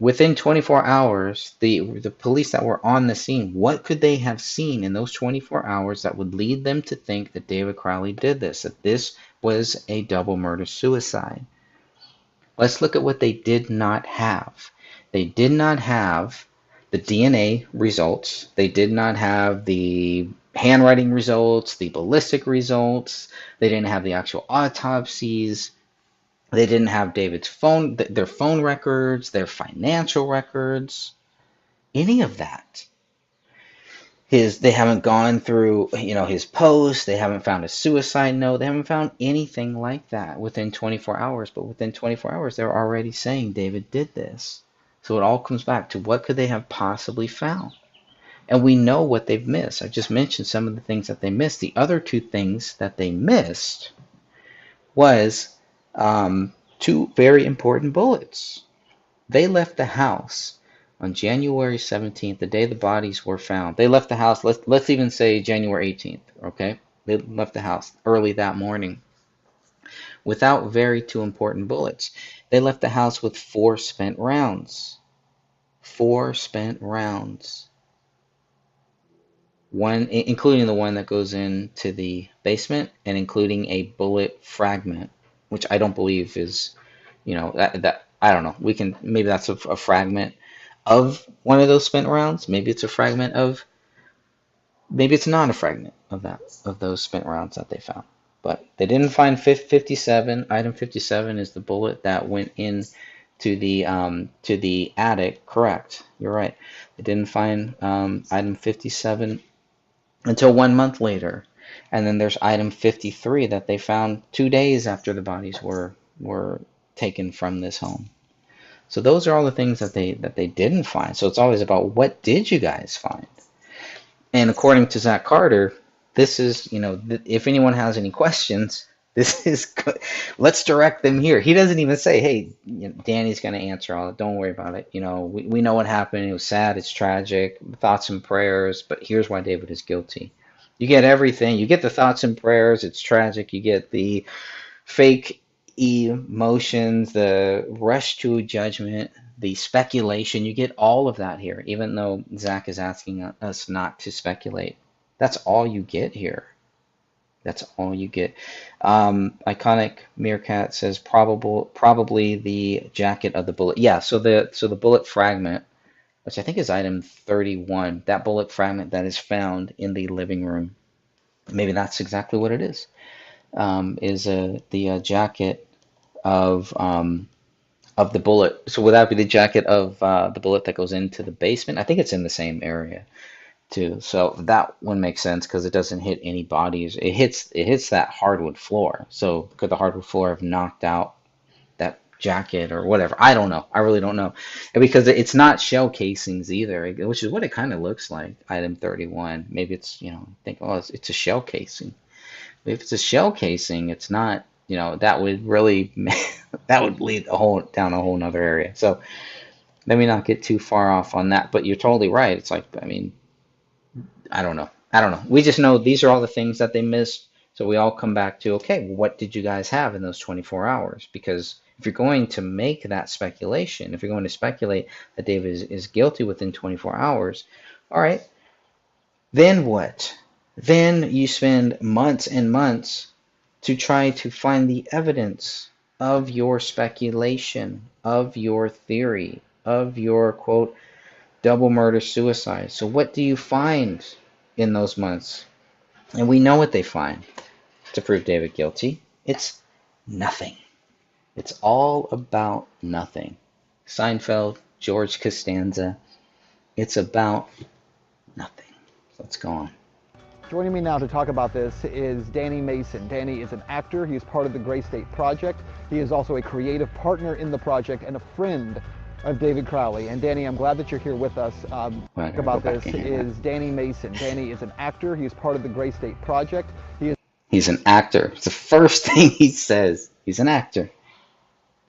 Speaker 1: Within 24 hours, the police that were on the scene, what could they have seen in those 24 hours that would lead them to think that David Crowley did this, that this was a double murder suicide? Let's look at what they did not have. They did not have the DNA results. They did not have the handwriting results, the ballistic results. They didn't have the actual autopsies. They didn't have David's phone, their phone records, their financial records, any of that. They haven't gone through, his posts. They haven't found a suicide note. They haven't found anything like that within 24 hours. But within 24 hours, they're already saying David did this. So it all comes back to what could they have possibly found? And we know what they've missed. I just mentioned some of the things that they missed. The other two things that they missed was two very important bullets. They left the house on January 17th, the day the bodies were found. They left the house, let's even say January 18th, okay? They left the house early that morning without two important bullets. They left the house with 4 spent rounds. 4 spent rounds. One, including the one that goes into the basement, and including a bullet fragment, which I don't believe is, that I don't know. Maybe that's a fragment of one of those spent rounds. Maybe it's a fragment of, maybe it's not a fragment of those spent rounds that they found. But they didn't find 57. Item 57 is the bullet that went in to the attic. Correct. You're right. They didn't find item 57 until 1 month later. And then there's item 53 that they found 2 days after the bodies were taken from this home. So those are all the things that they didn't find. So it's always about, what did you guys find? And according to Zach Carter, this is, if anyone has any questions, this is good. Let's direct them here. He doesn't even say, hey, Danny's going to answer all that. Don't worry about it. We know what happened. It was sad. It's tragic. Thoughts and prayers. But here's why David is guilty. You get everything. You get the thoughts and prayers. It's tragic. You get the fake emotions, the rush to judgment, the speculation. You get all of that here, even though Zach is asking us not to speculate. That's all you get here. That's all you get. Iconic Meerkat says probably the jacket of the bullet. Yeah, so the bullet fragment, which I think is item 31, that bullet fragment that is found in the living room. Maybe that's exactly what it is. The jacket of the bullet. So would that be the jacket of the bullet that goes into the basement? I think it's in the same area too. So that one makes sense because it doesn't hit any bodies. It hits that hardwood floor. So could the hardwood floor have knocked out that jacket or whatever? I don't know. I really don't know. And because it's not shell casings either, which is what it kind of looks like. Item 31. Maybe it's, think, oh, it's a shell casing. If it's a shell casing, it's not, that would really, that would lead down a whole nother area. So let me not get too far off on that, but you're totally right. It's like, I don't know. We just know these are all the things that they missed. So we all come back to, okay, what did you guys have in those 24 hours? Because if you're going to make that speculation, if you're going to speculate that David is guilty within 24 hours, all right, then what? Then you spend months and months to try to find the evidence of your speculation, of your theory, of your, quote, double murder, suicide. So what do you find in those months? And we know what they find to prove David guilty. It's nothing. It's all about nothing. Seinfeld, George Costanza. It's about nothing. Let's go on.
Speaker 2: Joining me now to talk about this is Danny Mason. Danny is an actor. He is part of the Gray State Project. He is also a creative partner in the project and a friend of David Crowley. And Danny, I'm glad that you're here with us. Talk about this is Danny Mason. Danny is an actor. He is part of the Gray State Project.
Speaker 1: He's an actor. It's the first thing he says. He's an actor.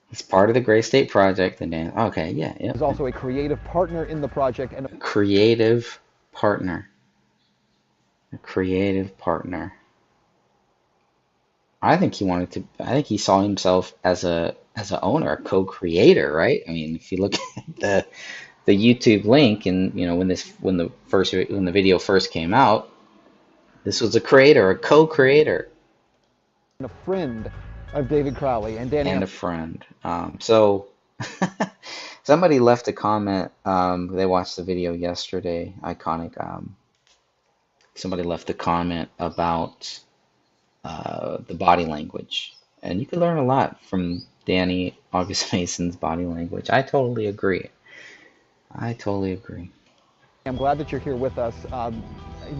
Speaker 1: He's part of the Gray State Project. And then, okay, yeah.
Speaker 2: He's also a creative partner in the project and a
Speaker 1: creative partner. A creative partner. I think he saw himself as an owner, a co-creator, right? I mean, if you look at the YouTube link, and when the video first came out, this was a creator, a co-creator,
Speaker 2: and a friend of David Crowley. And Danny,
Speaker 1: and a friend. So somebody left a comment. They watched the video yesterday. Iconic. Somebody left a comment about the body language, and you can learn a lot from Danny August Mason's body language. I totally agree.
Speaker 2: I'm glad that you're here with us.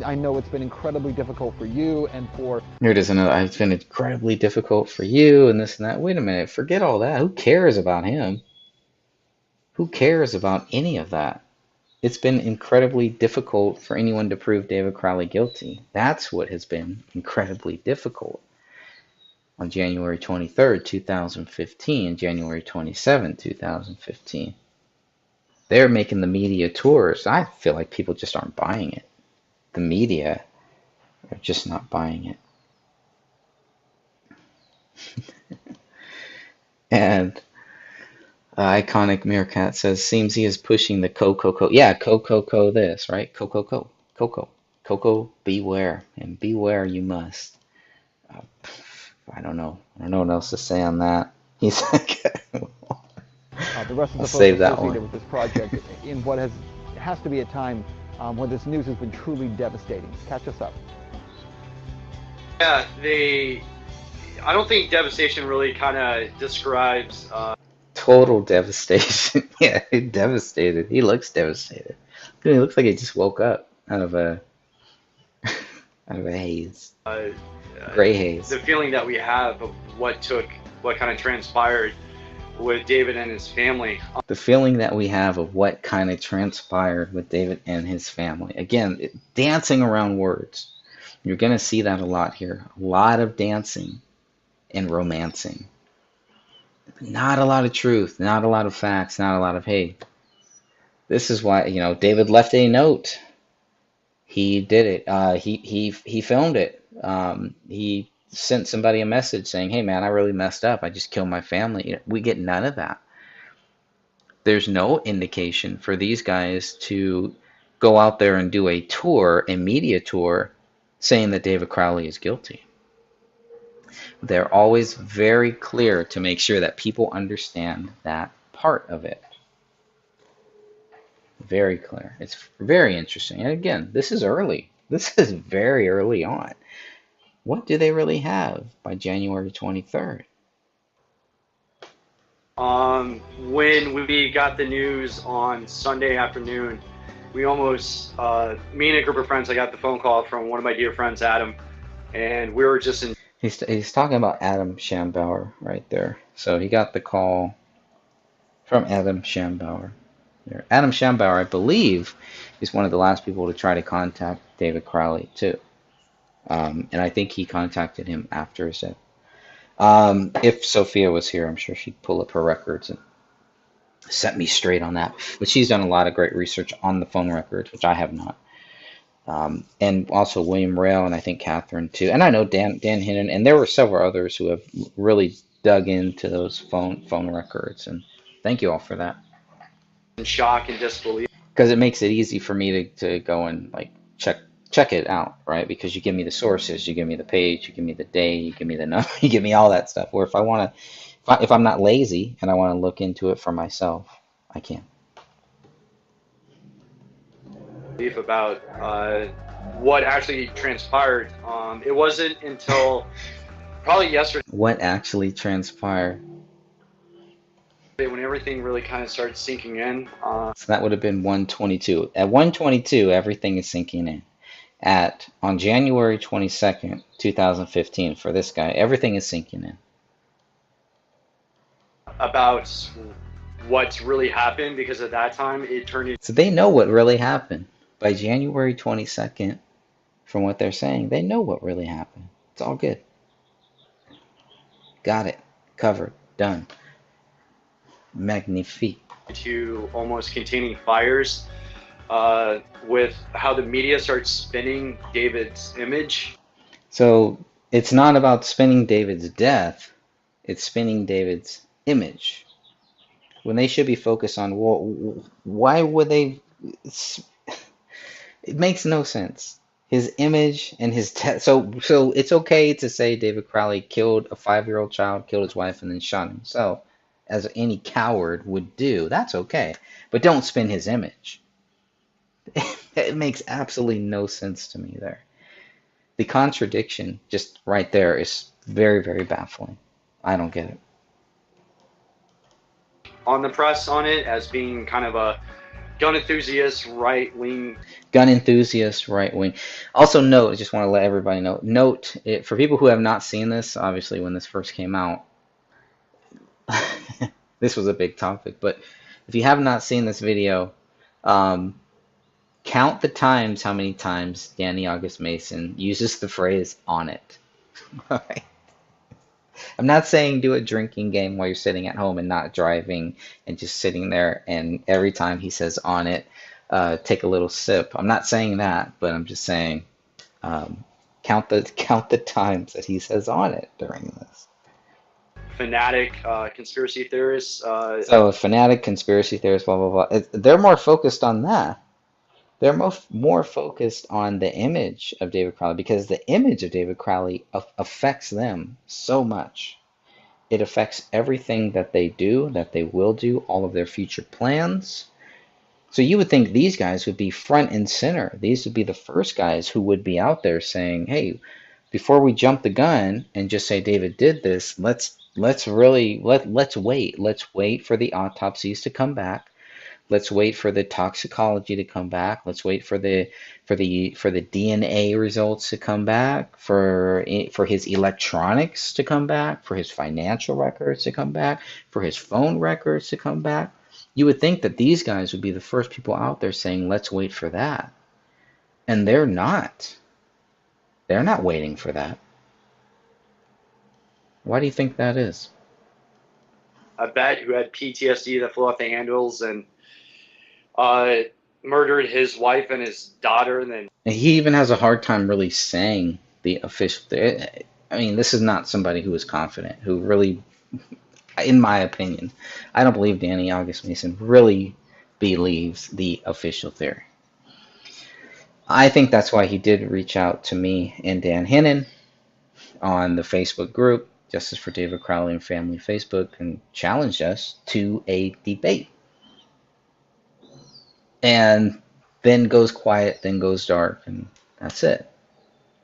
Speaker 2: I know it's been incredibly difficult for you and for...
Speaker 1: Here it is another. It's been incredibly difficult for you and this and that. Wait a minute. Forget all that. Who cares about him? Who cares about any of that? It's been incredibly difficult for anyone to prove David Crowley guilty. That's what has been incredibly difficult. On January 23rd, 2015, January 27th, 2015. They're making the media tours. I feel like people just aren't buying it. The media are just not buying it. And Iconic Meerkat says, seems he is pushing the Coco. Yeah, Coco this, right? Coco, beware. And beware you must. I don't know what else to say on that. He's like,
Speaker 2: the rest of the folks
Speaker 1: save that
Speaker 2: associated
Speaker 1: one.
Speaker 2: with this project in what has to be a time when this news has been truly devastating. Catch us up.
Speaker 5: Yeah, I don't think devastation really kind of describes.
Speaker 1: Total devastation. Yeah, devastated. He looks devastated. He looks like he just woke up out of a haze. Gray haze.
Speaker 5: The feeling that we have of what kind of transpired with David and his family.
Speaker 1: The feeling that we have of what kind of transpired with David and his family. Again, dancing around words. You're going to see that a lot here. A lot of dancing and romancing. Not a lot of truth, not a lot of facts, not a lot of, hey, this is why, David left a note. He did it. He filmed it. He sent somebody a message saying, hey man, I really messed up. I just killed my family. We get none of that. There's no indication for these guys to go out there and do a tour, a media tour, saying that David Crowley is guilty. They're always very clear to make sure that people understand that part of it. Very clear. It's very interesting. And again, this is early. This is very early on. What do they really have by January 23rd?
Speaker 5: When we got the news on Sunday afternoon, we almost, me and a group of friends, I got the phone call from one of my dear friends, Adam, and we were just in...
Speaker 1: He's talking about Adam Schambauer right there. So he got the call from Adam Schambauer. Adam Schambauer, I believe, is one of the last people to try to contact David Crowley too. And I think he contacted him after his death. If Sophia was here, I'm sure she'd pull up her records and set me straight on that. But she's done a lot of great research on the phone records, which I have not. And also William Rail, and I think Catherine too. And I know Dan Hinnon, and there were several others who have really dug into those phone records. And thank you all for that.
Speaker 5: In shock and disbelief.
Speaker 1: Because it makes it easy for me to go and like check it out, right? Because you give me the sources, you give me the page, you give me the day, you give me the number, you give me all that stuff. Where if I want to, if I'm not lazy and I want to look into it for myself, I can.
Speaker 5: belief about what actually transpired. It wasn't until probably yesterday
Speaker 1: What actually transpired?
Speaker 5: when everything really kind of started sinking in.
Speaker 1: So that would have been 122. At 122, everything is sinking in. On January 22nd, 2015, for this guy, everything is sinking in.
Speaker 5: About what's really happened, because at that time it turned into.
Speaker 1: So they know what really happened. By January 22nd, from what they're saying, they know what really happened. It's all good. Got it. Covered. Done. Magnifique.
Speaker 5: To almost containing fires with how the media starts spinning David's image.
Speaker 1: So it's not about spinning David's death, it's spinning David's image. When they should be focused on, well, why would they? It makes no sense. His image and his death. So it's okay to say David Crowley killed a 5-year-old child, killed his wife, and then shot himself, as any coward would do. That's okay. But don't spin his image. It makes absolutely no sense to me there. The contradiction just right there is very, very baffling. I don't get it.
Speaker 5: On the press on it as being kind of a gun enthusiast, right-wing.
Speaker 1: Gun enthusiast, right-wing. Also note, I just want to let everybody know, note, for people who have not seen this, obviously when this first came out, this was a big topic, but if you have not seen this video, count the times, how many times Danny August Mason uses the phrase "on it." All right. I'm not saying do a drinking game while you're sitting at home and not driving and just sitting there, and every time he says "on it," take a little sip. I'm not saying that, but I'm just saying count the times that he says "on it" during this.
Speaker 5: Fanatic conspiracy theorists.
Speaker 1: So a fanatic conspiracy theorist, blah blah blah. They're more focused on that. They're more focused on the image of David Crowley, because the image of David Crowley affects them so much. It affects everything that they do, that they will do, all of their future plans. So you would think these guys would be front and center. These would be the first guys who would be out there saying, hey, before we jump the gun and just say David did this, let's wait. Let's wait for the autopsies to come back. Let's wait for the toxicology to come back. Let's wait for the DNA results to come back, for his electronics to come back, for his financial records to come back, for his phone records to come back. You would think that these guys would be the first people out there saying, let's wait for that. And they're not. They're not waiting for that. Why do you think that is?
Speaker 5: A vet who had PTSD that flew off the handles and murdered his wife and his daughter, and then
Speaker 1: he even has a hard time really saying the official. I mean, this is not somebody who is confident, who really, in my opinion, I don't believe Danny August Mason really believes the official theory. I think that's why he did reach out to me and Dan Hennon on the Facebook group, Justice for David Crowley and Family Facebook, and challenged us to a debate. And then goes quiet, then goes dark, and that's it,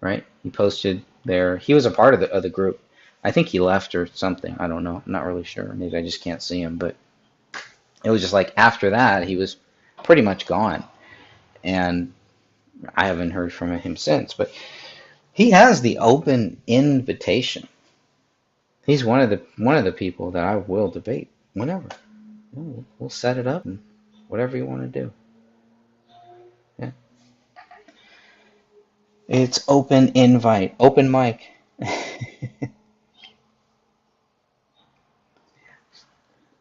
Speaker 1: right? He posted there. He was a part of the group. I think he left or something. I don't know. I'm not really sure. Maybe I just can't see him. But it was just like after that, he was pretty much gone. And I haven't heard from him since. But he has the open invitation. He's one of the people that I will debate whenever. We'll set it up and whatever you want to do. Yeah. It's open invite, open mic.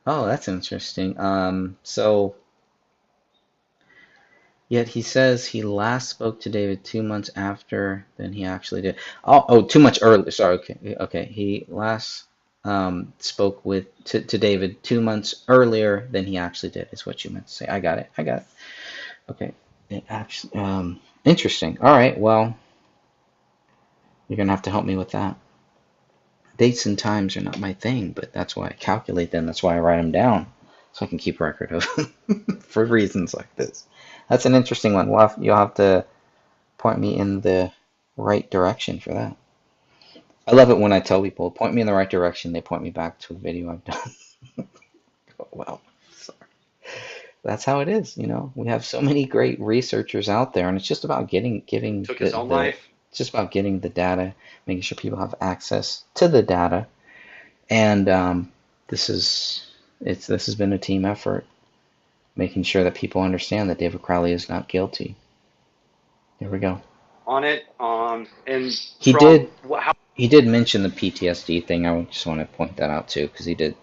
Speaker 1: Oh, that's interesting. So yet he says he last spoke to David 2 months after than he actually did. Oh, 2 months earlier. Sorry. Okay. He last spoke to David 2 months earlier than he actually did. Is what you meant to say. I got it. Okay. It actually, interesting. All right. Well, you're gonna have to help me with that. Dates and times are not my thing, but that's why I calculate them. That's why I write them down, so I can keep record of them for reasons like this. That's an interesting one. You'll have to point me in the right direction for that. I love it when I tell people, point me in the right direction. They point me back to a video I've done. Well, sorry. That's how it is, you know. We have so many great researchers out there, and it's just about getting
Speaker 5: Took his own life.
Speaker 1: it's just about getting the data, making sure people have access to the data, and this has been a team effort, making sure that people understand that David Crowley is not guilty. There we go.
Speaker 5: On it, and
Speaker 1: He
Speaker 5: from
Speaker 1: he did mention the PTSD thing. I just want to point that out too, because he did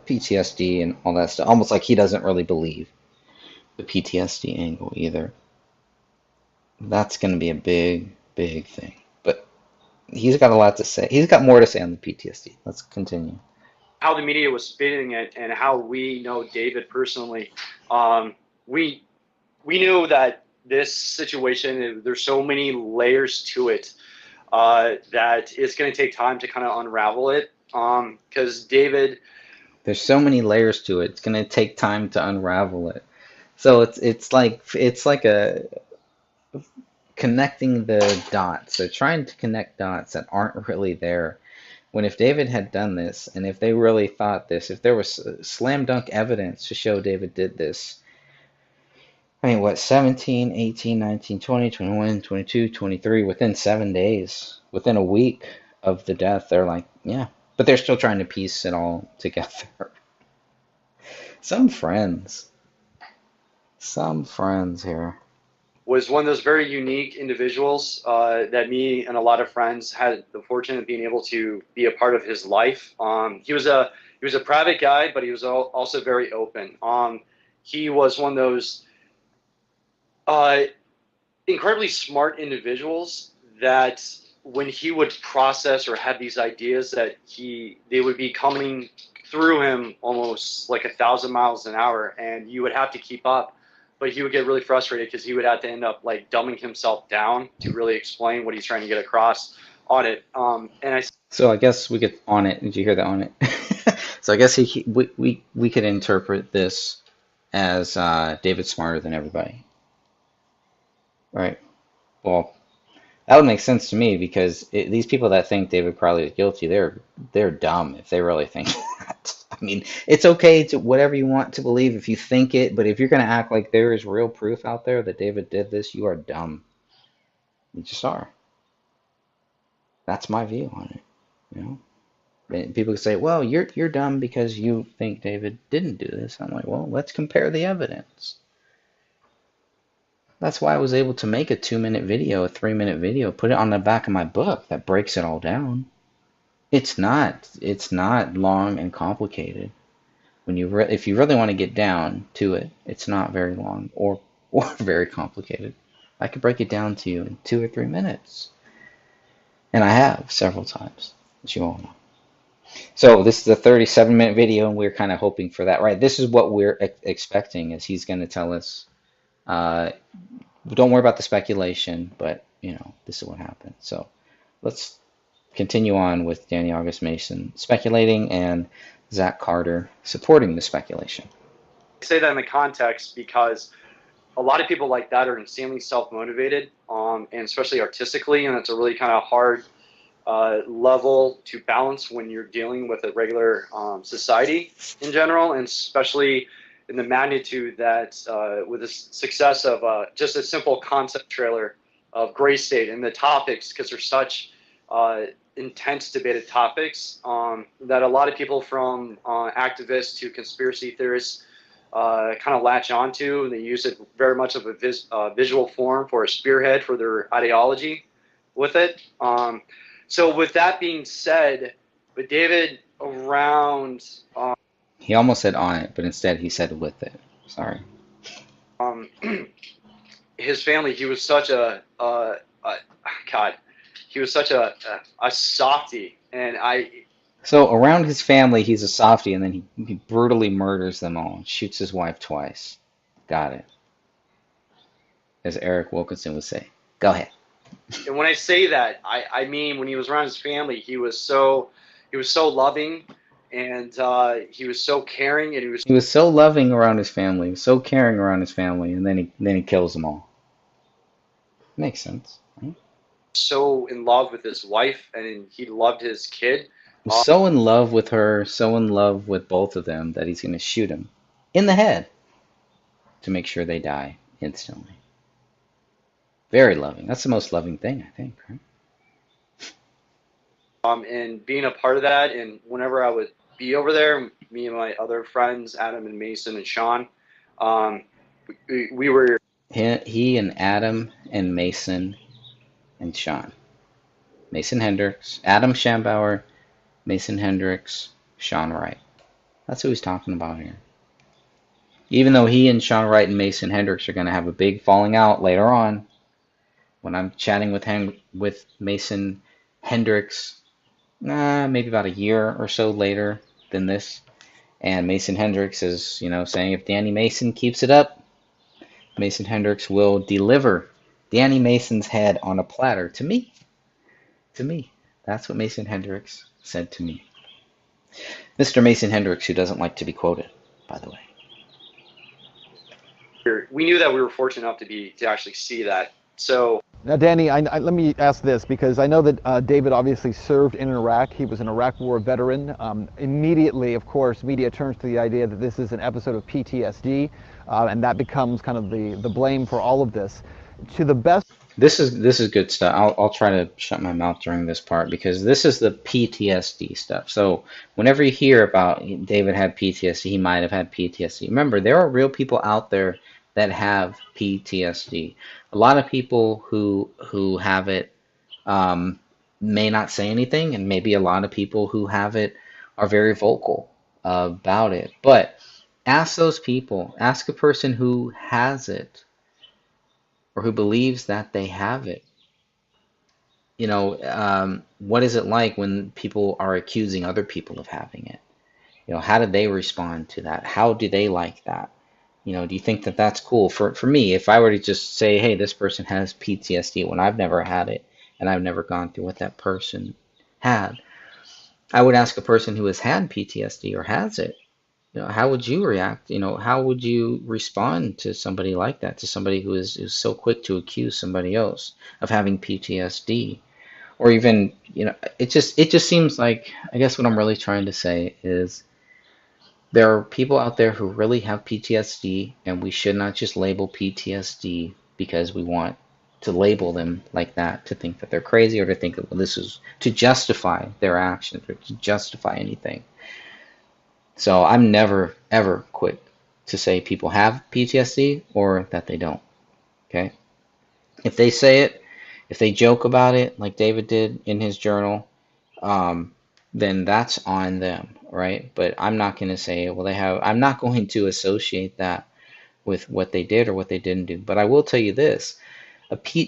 Speaker 1: PTSD and all that stuff. Almost like he doesn't really believe the PTSD angle either. That's going to be a big, big thing. But he's got a lot to say. He's got more to say on the PTSD. Let's continue.
Speaker 5: how the media was spinning it and how we know David personally, we knew that this situation, there's so many layers to it that it's going to take time to kind of unravel it. Because David,
Speaker 1: there's so many layers to it. It's going to take time to unravel it. So it's like a connecting the dots. They're trying to connect dots that aren't really there. When if David had done this, and if they really thought this, if there was slam dunk evidence to show David did this, I mean, what, 17, 18, 19, 20, 21, 22, 23, within 7 days, within a week of the death, they're like, yeah. But they're still trying to piece it all together. Some friends here.
Speaker 5: was one of those very unique individuals that me and a lot of friends had the fortune of being able to be a part of his life. He was a private guy, but he was also very open. He was one of those incredibly smart individuals that when he would process or have these ideas that they would be coming through him almost like 1,000 miles an hour, and you would have to keep up. But he would get really frustrated because he would have to end up like dumbing himself down to really explain what he's trying to get across on it.
Speaker 1: So I guess we could on it. Did you hear that on it? So I guess we could interpret this as David's smarter than everybody, right? Well, that would make sense to me because these people that think David Crowley is guilty, they're dumb if they really think that. I mean, it's okay to whatever you want to believe if you think it, but if you're going to act like there is real proof out there that David did this, you are dumb. You just are. That's my view on it. You know, and people can say, "Well, you're dumb because you think David didn't do this." I'm like, "Well, let's compare the evidence." That's why I was able to make a 2-minute video, a 3-minute video, put it on the back of my book that breaks it all down. It's not long and complicated. If you really want to get down to it, it's not very long or very complicated. I could break it down to you in 2 or 3 minutes. And I have several times, as you all know. So this is a 37-minute video, and we're kind of hoping for that, right? This is what we're expecting, is he's going to tell us, don't worry about the speculation, but, you know, this is what happened. So let's continue on with Danny August Mason speculating and Zach Carter supporting the speculation.
Speaker 5: I say that in the context because a lot of people like that are insanely self-motivated, and especially artistically, and it's a really kind of hard level to balance when you're dealing with a regular society in general, and especially in the magnitude that with the success of just a simple concept trailer of Gray State and the topics, because they're such intense debated topics that a lot of people from activists to conspiracy theorists kind of latch onto, and they use it very much of a visual form for a spearhead for their ideology with it. So with that being said, with David around...
Speaker 1: he almost said on it, but instead he said with it. Sorry.
Speaker 5: His family, he was such a softie, and
Speaker 1: So around his family, he's a softie, and then he brutally murders them all, shoots his wife twice. Got it. As Eric Wilkinson would say. Go ahead.
Speaker 5: And when I say that, I mean when he was around his family, he was so loving. and he was so caring, and
Speaker 1: He was so loving around his family, so caring around his family, and then he kills them all. Makes sense, right?
Speaker 5: so in love with his wife, and he loved his kid.
Speaker 1: He was so in love with her, so in love with both of them that he's going to shoot him in the head to make sure they die instantly. Very loving. That's the most loving thing, I think, right?
Speaker 5: And being a part of that, and whenever I would be over there, me and my other friends, Adam and Mason and Sean, we were.
Speaker 1: He and Adam and Mason and Sean. Mason Hendricks, Adam Schambauer, Mason Hendricks, Sean Wright. That's who he's talking about here. Even though he and Sean Wright and Mason Hendricks are going to have a big falling out later on, when I'm chatting with Mason Hendricks, maybe about a year or so later than this, and Mason Hendricks is, saying if Danny Mason keeps it up, Mason Hendricks will deliver Danny Mason's head on a platter to me. To me. That's what Mason Hendricks said to me. Mr. Mason Hendricks, who doesn't like to be quoted, by the way.
Speaker 5: We knew that we were fortunate enough to actually see that. So
Speaker 2: now, Danny, let me ask this, because I know that David obviously served in Iraq. He was an Iraq War veteran. Immediately, of course, media turns to the idea that this is an episode of PTSD, and that becomes kind of the blame for all of this. To the best.
Speaker 1: This is good stuff. I'll try to shut my mouth during this part, because this is the PTSD stuff. So whenever you hear about David had PTSD, he might have had PTSD. Remember, there are real people out there that have PTSD. A lot of people who have it may not say anything, and maybe a lot of people who have it are very vocal about it. But ask those people, ask a person who has it, or who believes that they have it. What is it like when people are accusing other people of having it? How do they respond to that? How do they like that? Do you think that that's cool? For me, if I were to just say, hey, this person has PTSD when I've never had it and I've never gone through what that person had, I would ask a person who has had PTSD or has it, how would you react? How would you respond to somebody like that, to somebody who is so quick to accuse somebody else of having PTSD? Or even, it just seems like, I guess what I'm really trying to say is, there are people out there who really have PTSD, and we should not just label PTSD because we want to label them like that, to think that they're crazy, or to think that this is to justify their actions or to justify anything. So I'm never, ever quick to say people have PTSD or that they don't. Okay? If they say it, if they joke about it, like David did in his journal, then that's on them, right? But I'm not going to say, well, I'm not going to associate that with what they did or what they didn't do. But I will tell you this,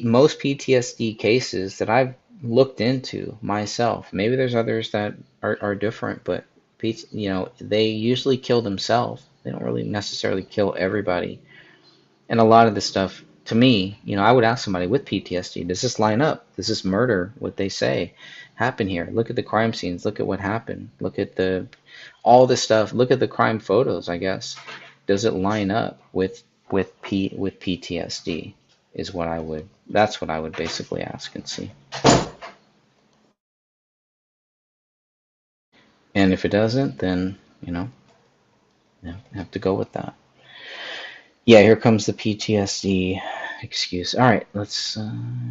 Speaker 1: most PTSD cases that I've looked into myself, maybe there's others that are different, but they usually kill themselves. They don't really necessarily kill everybody. And a lot of the stuff, to me, I would ask somebody with PTSD, does this line up? Does this murder, what they say, happen here? Look at the crime scenes. Look at what happened. Look at all this stuff. Look at the crime photos, I guess. Does it line up with PTSD? That's what I would basically ask and see. And if it doesn't, then, have to go with that. Yeah, here comes the PTSD excuse. All right, let's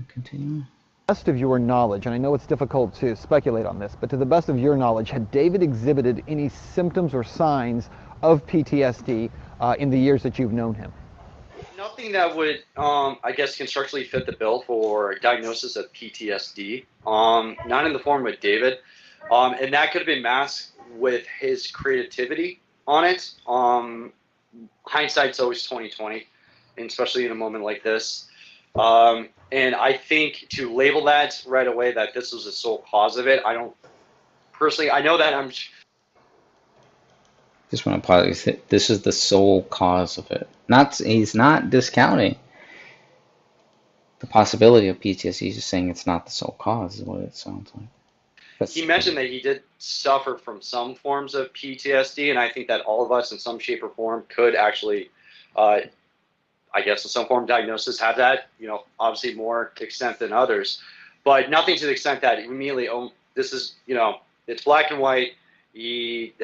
Speaker 1: continue.
Speaker 2: Best of your knowledge, and I know it's difficult to speculate on this, but to the best of your knowledge, had David exhibited any symptoms or signs of PTSD in the years that you've known him?
Speaker 5: Nothing that would, I guess, constructively fit the bill for a diagnosis of PTSD. Not in the form of David. And that could have been masked with his creativity on it. Hindsight's always 20/20, and especially in a moment like this. And I think to label that right away that this was the sole cause of it, I don't personally. I know that I'm.
Speaker 1: Just want to pause. This is the sole cause of it. He's not discounting the possibility of PTSD. He's just saying it's not the sole cause, is what it sounds like.
Speaker 5: he mentioned that he did suffer from some forms of PTSD, and I think that all of us in some shape or form could actually, I guess in some form of diagnosis, have that, obviously more extent than others, but nothing to the extent that immediately, oh, this is, it's black and white. He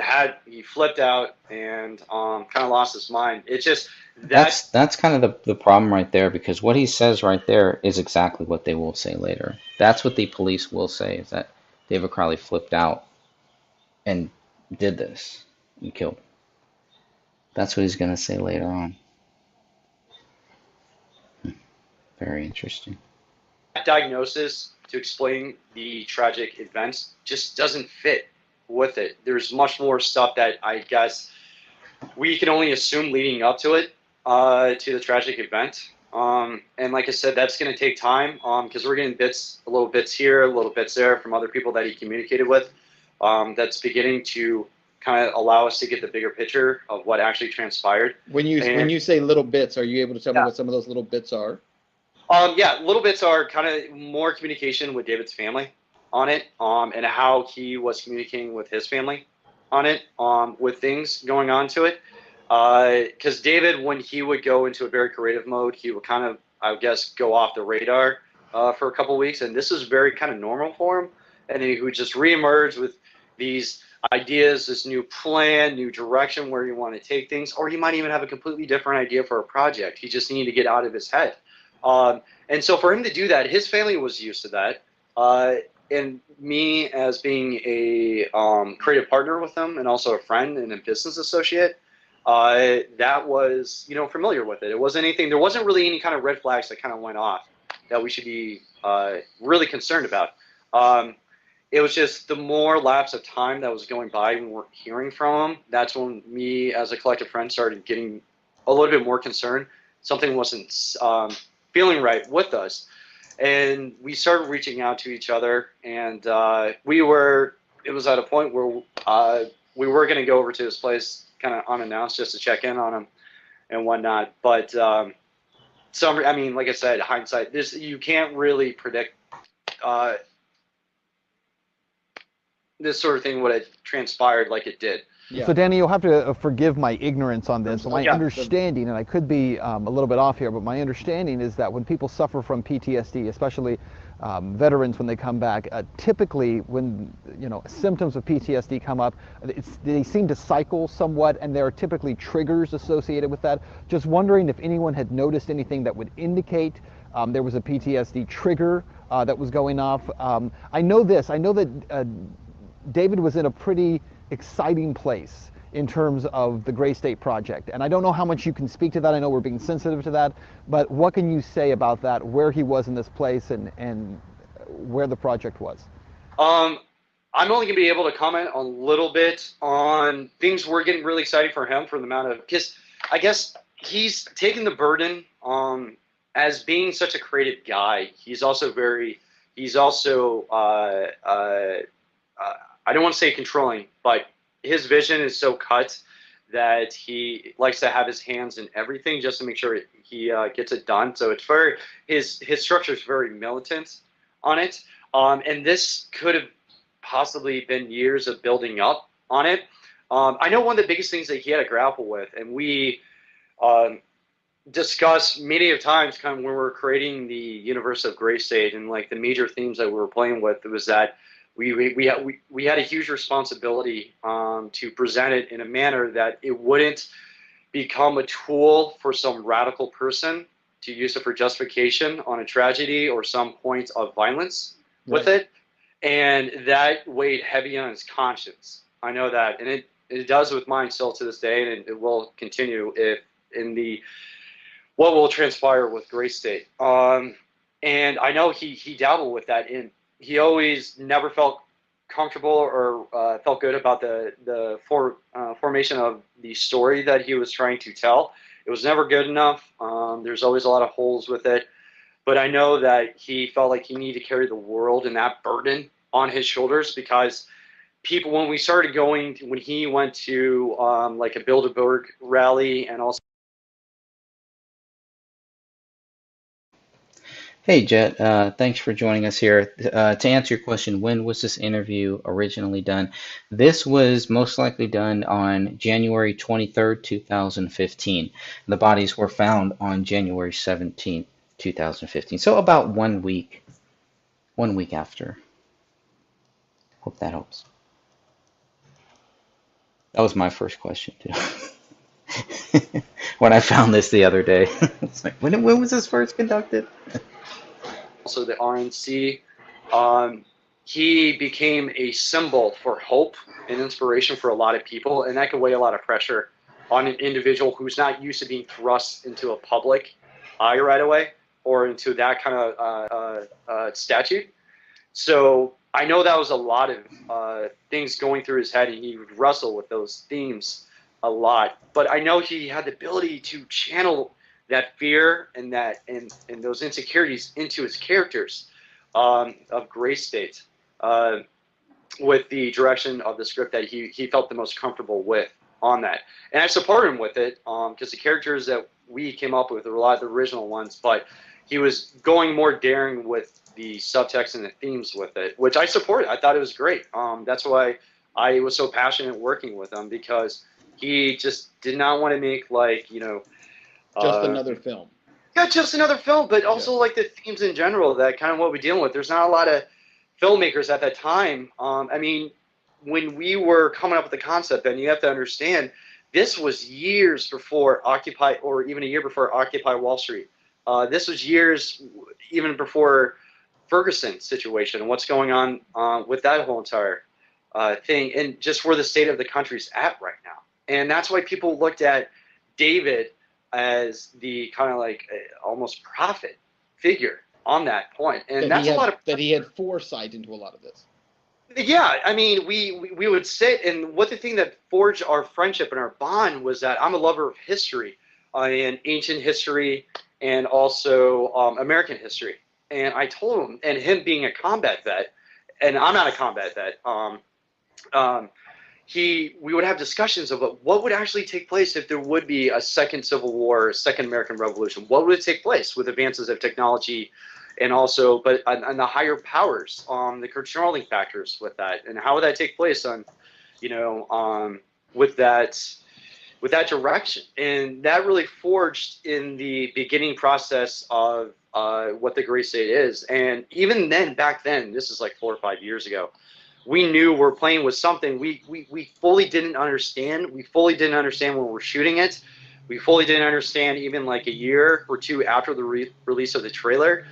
Speaker 5: flipped out and kind of lost his mind. It's just
Speaker 1: that's kind of the problem right there, because what he says right there is exactly what they will say later. That's what the police will say, is that David Crowley flipped out and did this and killed him. That's what he's going to say later on. Very interesting.
Speaker 5: Diagnosis to explain the tragic events just doesn't fit with it. There's much more stuff that I guess we can only assume leading up to it, to the tragic event. And like I said, that's going to take time, because we're getting little bits here, little bits there from other people that he communicated with. That's beginning to kind of allow us to get the bigger picture of what actually transpired.
Speaker 2: When you say little bits, are you able to tell me what some of those little bits are?
Speaker 5: Yeah, little bits are kind of more communication with David's family on it, and how he was communicating with his family on it, with things going on to it. Because David, when he would go into a very creative mode, he would kind of, I guess, go off the radar for a couple of weeks, and this was very kind of normal for him. And then he would just reemerge with these ideas, this new plan, new direction where you want to take things, or he might even have a completely different idea for a project. He just needed to get out of his head. And so for him to do that, his family was used to that. And me, as being a creative partner with him and also a friend and a business associate, that was, familiar with it. It wasn't anything, there wasn't really any kind of red flags that kind of went off that we should be really concerned about. It was just the more lapse of time that was going by when we weren't hearing from him, that's when me as a collective friend started getting a little bit more concerned. Something wasn't feeling right with us. And we started reaching out to each other, and it was at a point where we were going to go over to his place kind of unannounced just to check in on him and whatnot. But like I said, hindsight, you can't really predict this sort of thing would have transpired like it did.
Speaker 2: Yeah. So Danny, you'll have to forgive my ignorance on this. My understanding, and I could be a little bit off here, but my understanding is that when people suffer from PTSD, especially veterans when they come back, typically when symptoms of PTSD come up, they seem to cycle somewhat, and there are typically triggers associated with that. Just wondering if anyone had noticed anything that would indicate there was a PTSD trigger that was going off. I know that David was in a pretty exciting place in terms of the Gray State Project, and I don't know how much you can speak to that. I know we're being sensitive to that, but what can you say about that, where he was in this place and where the project was?
Speaker 5: I'm only going to be able to comment a little bit on things we're getting really excited for him, for the amount of, because I guess he's taken the burden as being such a creative guy. He's also I don't want to say controlling, but his vision is so cut that he likes to have his hands in everything just to make sure he gets it done. So it's his structure is very militant on it. And this could have possibly been years of building up on it. I know one of the biggest things that he had to grapple with, and we discussed many of times kind of when we were creating the universe of Gray State, and like the major themes that we were playing with, it was that we had a huge responsibility to present it in a manner that it wouldn't become a tool for some radical person to use it for justification on a tragedy or some point of violence with it. And that weighed heavy on his conscience. I know that, and it does with mine still to this day, and it will continue if in what will transpire with Gray State. And I know he dabbled with that, and he always never felt comfortable or felt good about the formation of the story that he was trying to tell. It was never good enough. There's always a lot of holes with it. But I know that he felt like he needed to carry the world and that burden on his shoulders, because people, when we started going, when he went to like a Bilderberg rally, and also
Speaker 1: Hey Jet, thanks for joining us here. To answer your question, when was this interview originally done? This was most likely done on January 23rd, 2015. The bodies were found on January 17th, 2015. So about 1 week after. Hope that helps. That was my first question too. When I found this the other day, it's like, when was this first conducted?
Speaker 5: Also the RNC. He became a symbol for hope and inspiration for a lot of people, and that can weigh a lot of pressure on an individual who's not used to being thrust into a public eye right away or into that kind of statute. So I know that was a lot of things going through his head, and he would wrestle with those themes a lot. But I know he had the ability to channel that fear and those insecurities into his characters of Gray State with the direction of the script that he felt the most comfortable with on that. And I support him with it because the characters that we came up with were a lot of the original ones, but he was going more daring with the subtext and the themes with it, which I supported. I thought it was great. That's why I was so passionate working with him, because he just did not want to make
Speaker 2: Just another film.
Speaker 5: yeah, just another film, but also like the themes in general, that kind of what we're dealing with. There's not a lot of filmmakers at that time. I mean, when we were coming up with the concept, and you have to understand, this was years before Occupy, or even a year before Occupy Wall Street. This was years even before Ferguson situation and what's going on with that whole entire thing, and just where the state of the country's at right now. And that's why people looked at David as the kind of like almost prophet figure on that point. And that's a lot of
Speaker 2: that he had foresight into a lot of this.
Speaker 5: yeah, I mean, we would sit, and what the thing that forged our friendship and our bond was that I'm a lover of history and ancient history and also American history. And I told him, and him being a combat vet, and I'm not a combat vet, we would have discussions about what would actually take place if there would be a second Civil War, a second American Revolution. What would it take place with advances of technology, and also, but on the higher powers, the controlling factors with that, and how would that take place on, with that direction. And that really forged in the beginning process of what the Gray State is. And even then, back then, this is like 4 or 5 years ago, we knew we're playing with something we fully didn't understand. We fully didn't understand when we're shooting it. We fully didn't understand even like a year or two after the release of the trailer.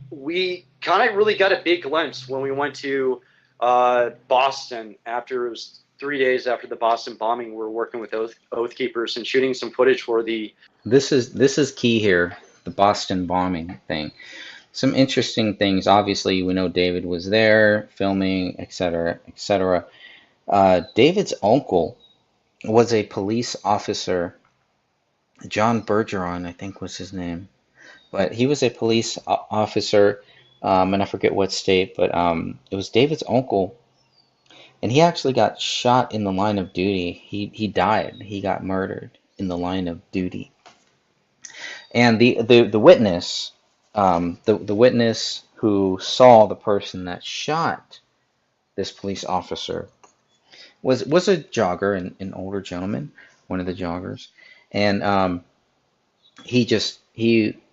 Speaker 5: We kind of really got a big glimpse when we went to Boston after it was 3 days after the Boston bombing. We were working with Oath Keepers and shooting some footage for the.
Speaker 1: This is key here, the Boston bombing thing. Some interesting things. Obviously, we know David was there filming, etc., etc. David's uncle was a police officer. John Bergeron, I think was his name. But he was a police officer, and I forget what state, but it was David's uncle. And he actually got shot in the line of duty. He died. He got murdered in the line of duty. And the witness, the witness who saw the person that shot this police officer was a jogger, an older gentleman, one of the joggers, and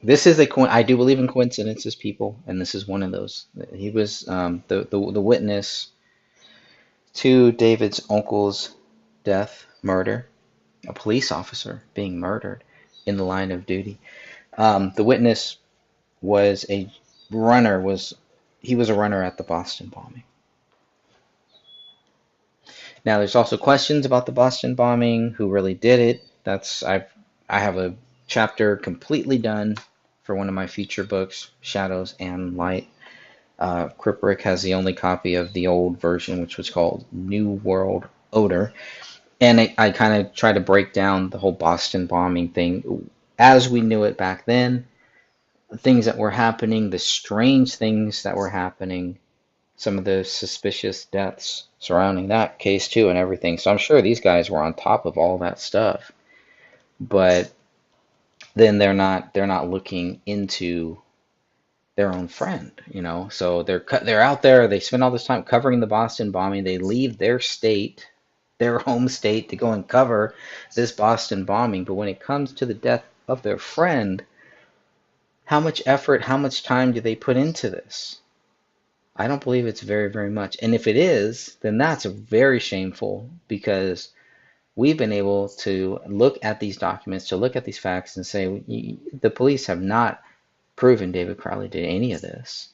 Speaker 1: this is I do believe in coincidences, people, and this is one of those. He was the witness to David's uncle's death, murder, a police officer being murdered in the line of duty. The witness was a runner. He was a runner at the Boston bombing. Now, there's also questions about the Boston bombing, who really did it. I have a chapter completely done for one of my future books, Shadows and Light. Kripperick has the only copy of the old version, which was called New World Order. And I kind of try to break down the whole Boston bombing thing as we knew it back then, the things that were happening, the strange things that were happening, some of the suspicious deaths surrounding that case too, and everything. So I'm sure these guys were on top of all that stuff. But then they're not looking into their own friend, you know. So they're out there, they spend all this time covering the Boston bombing, they leave their state, their home state, to go and cover this Boston bombing. But when it comes to the death of their friend, how much effort, how much time do they put into this? I don't believe it's very, very much. And if it is, then that's very shameful, because we've been able to look at these documents, to look at these facts and say the police have not proven David Crowley did any of this.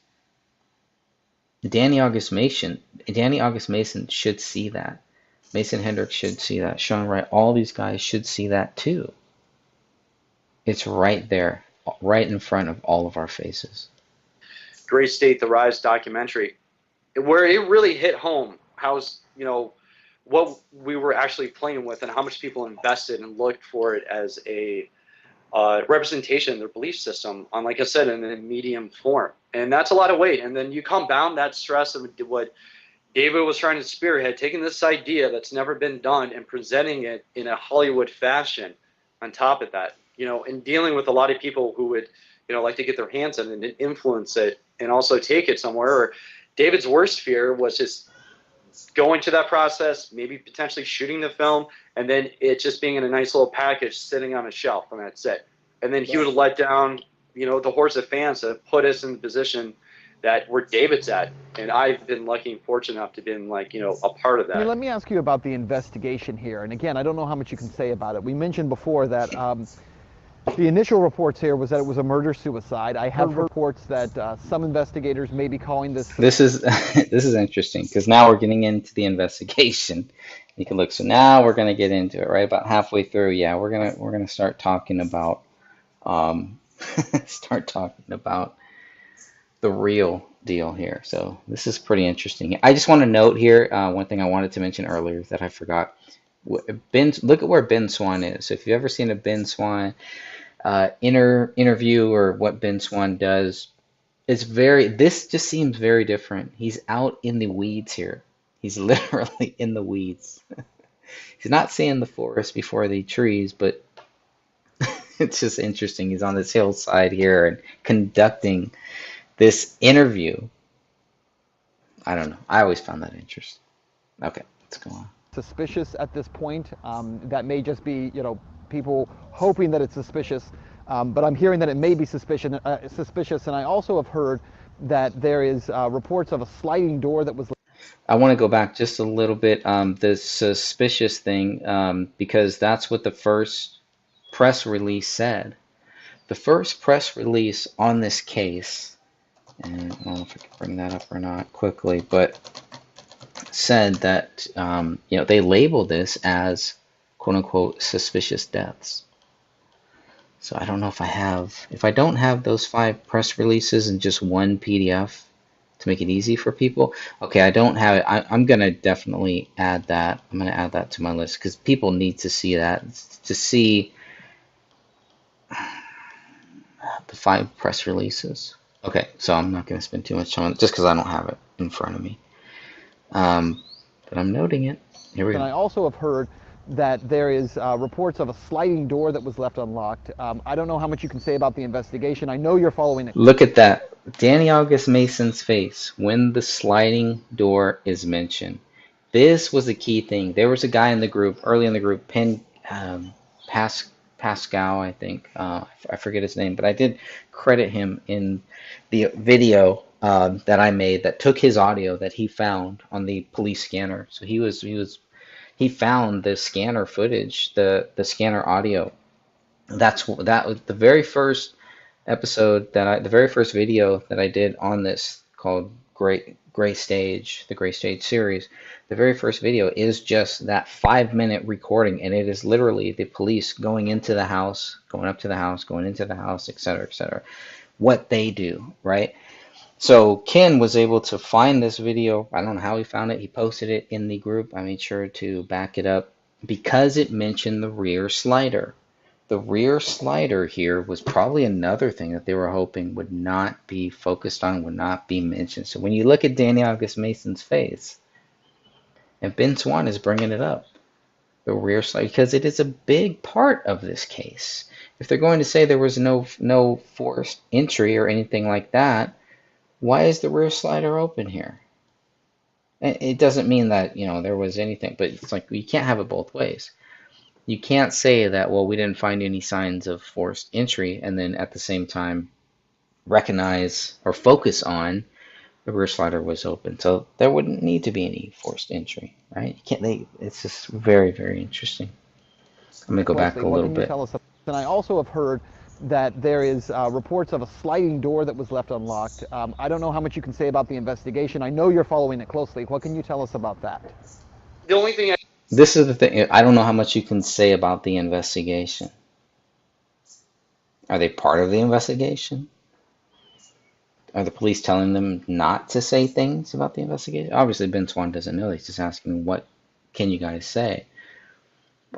Speaker 1: Danny August Mason should see that. Mason Hendricks should see that. Sean Wright, all these guys should see that too. It's right there, right in front of all of our faces.
Speaker 5: Gray State, the Rise documentary, where it really hit home how's, you know, what we were actually playing with and how much people invested and looked for it as a representation of their belief system on, like I said, in a medium form. And that's a lot of weight. And then you compound that stress of what David was trying to spearhead, taking this idea that's never been done and presenting it in a Hollywood fashion on top of that, you know, and dealing with a lot of people who would, you know, like to get their hands on it and influence it and also take it somewhere. Or David's worst fear was just going to that process, maybe potentially shooting the film, and then it just being in a nice little package sitting on a shelf, and that's it. And then he would let down, you know, the hordes of fans that put us in the position that where David's at. And I've been lucky and fortunate enough to be, like, you know, a part of that.
Speaker 2: I mean, let me ask you about the investigation here. And again, I don't know how much you can say about it. We mentioned before that the initial reports here was that it was a murder-suicide. I have reports that some investigators may be calling this.
Speaker 1: This is this is interesting, because now we're getting into the investigation. You can look. So now we're going to get into it, right about halfway through. Yeah, we're gonna start talking about the real deal here. So this is pretty interesting. I just want to note here one thing I wanted to mention earlier that I forgot. Look at where Ben Swann is. So if you've ever seen a Ben Swann interview, or what Ben Swann does, this just seems very different. He's out in the weeds here. He's literally in the weeds. He's not seeing the forest before the trees, but it's just interesting. He's on this hillside here and conducting this interview. I don't know. I always found that interesting. Okay, let's go on.
Speaker 2: Suspicious at this point. That may just be, you know, people hoping that it's suspicious, but I'm hearing that it may be suspicious. And I also have heard that there is reports of a sliding door that was.
Speaker 1: I want to go back just a little bit, the suspicious thing, because that's what the first press release said. The first press release on this case, and I don't know if I can bring that up or not quickly, but said that you know, they labeled this as quote unquote suspicious deaths. So I don't know if I don't have those 5 press releases in just one PDF to make it easy for people. Okay, I don't have it. I'm gonna definitely add that. I'm gonna add that to my list, because people need to see that, to see the 5 press releases. Okay, so I'm not gonna spend too much time on it just because I don't have it in front of me. But I'm noting it. Here we go.
Speaker 2: And I also have heard that there is reports of a sliding door that was left unlocked. I don't know how much you can say about the investigation. I know you're following it.
Speaker 1: Look at that. Danny August Mason's face when the sliding door is mentioned. This was a key thing. There was a guy in the group, early in the group, Pascal, I think. I forget his name, but I did credit him in the video that I made that took his audio that he found on the police scanner. So he found the scanner footage, the scanner audio. That was the very first episode the very first video that I did on this, called Gray Stage, the Gray Stage series. The very first video is just that 5-minute recording, and it is literally the police going into the house, going up to the house, going into the house, etc., what they do, right? So Ken was able to find this video. I don't know how he found it. He posted it in the group. I made sure to back it up because it mentioned the rear slider. The rear slider here was probably another thing that they were hoping would not be focused on, would not be mentioned. So when you look at Danny August Mason's face, and Ben Swann is bringing it up, the rear slide, because it is a big part of this case. If they're going to say there was no forced entry or anything like that, why is the rear slider open here? It doesn't mean that, there was anything, but it's like you can't have it both ways. You can't say that, well, we didn't find any signs of forced entry, and then at the same time recognize or focus on the rear slider was open. So there wouldn't need to be any forced entry, right? It's just very, very interesting. I'm going to go back a
Speaker 2: What
Speaker 1: little
Speaker 2: can you
Speaker 1: bit.
Speaker 2: tell us? And I also have heard that there is reports of a sliding door that was left unlocked. I don't know how much you can say about the investigation. I know you're following it closely. What can you tell us about that?
Speaker 5: The only thing
Speaker 1: This is the thing. I don't know how much you can say about the investigation. Are they part of the investigation? Are the police telling them not to say things about the investigation? Obviously, Ben Swann doesn't know. He's just asking, what can you guys say?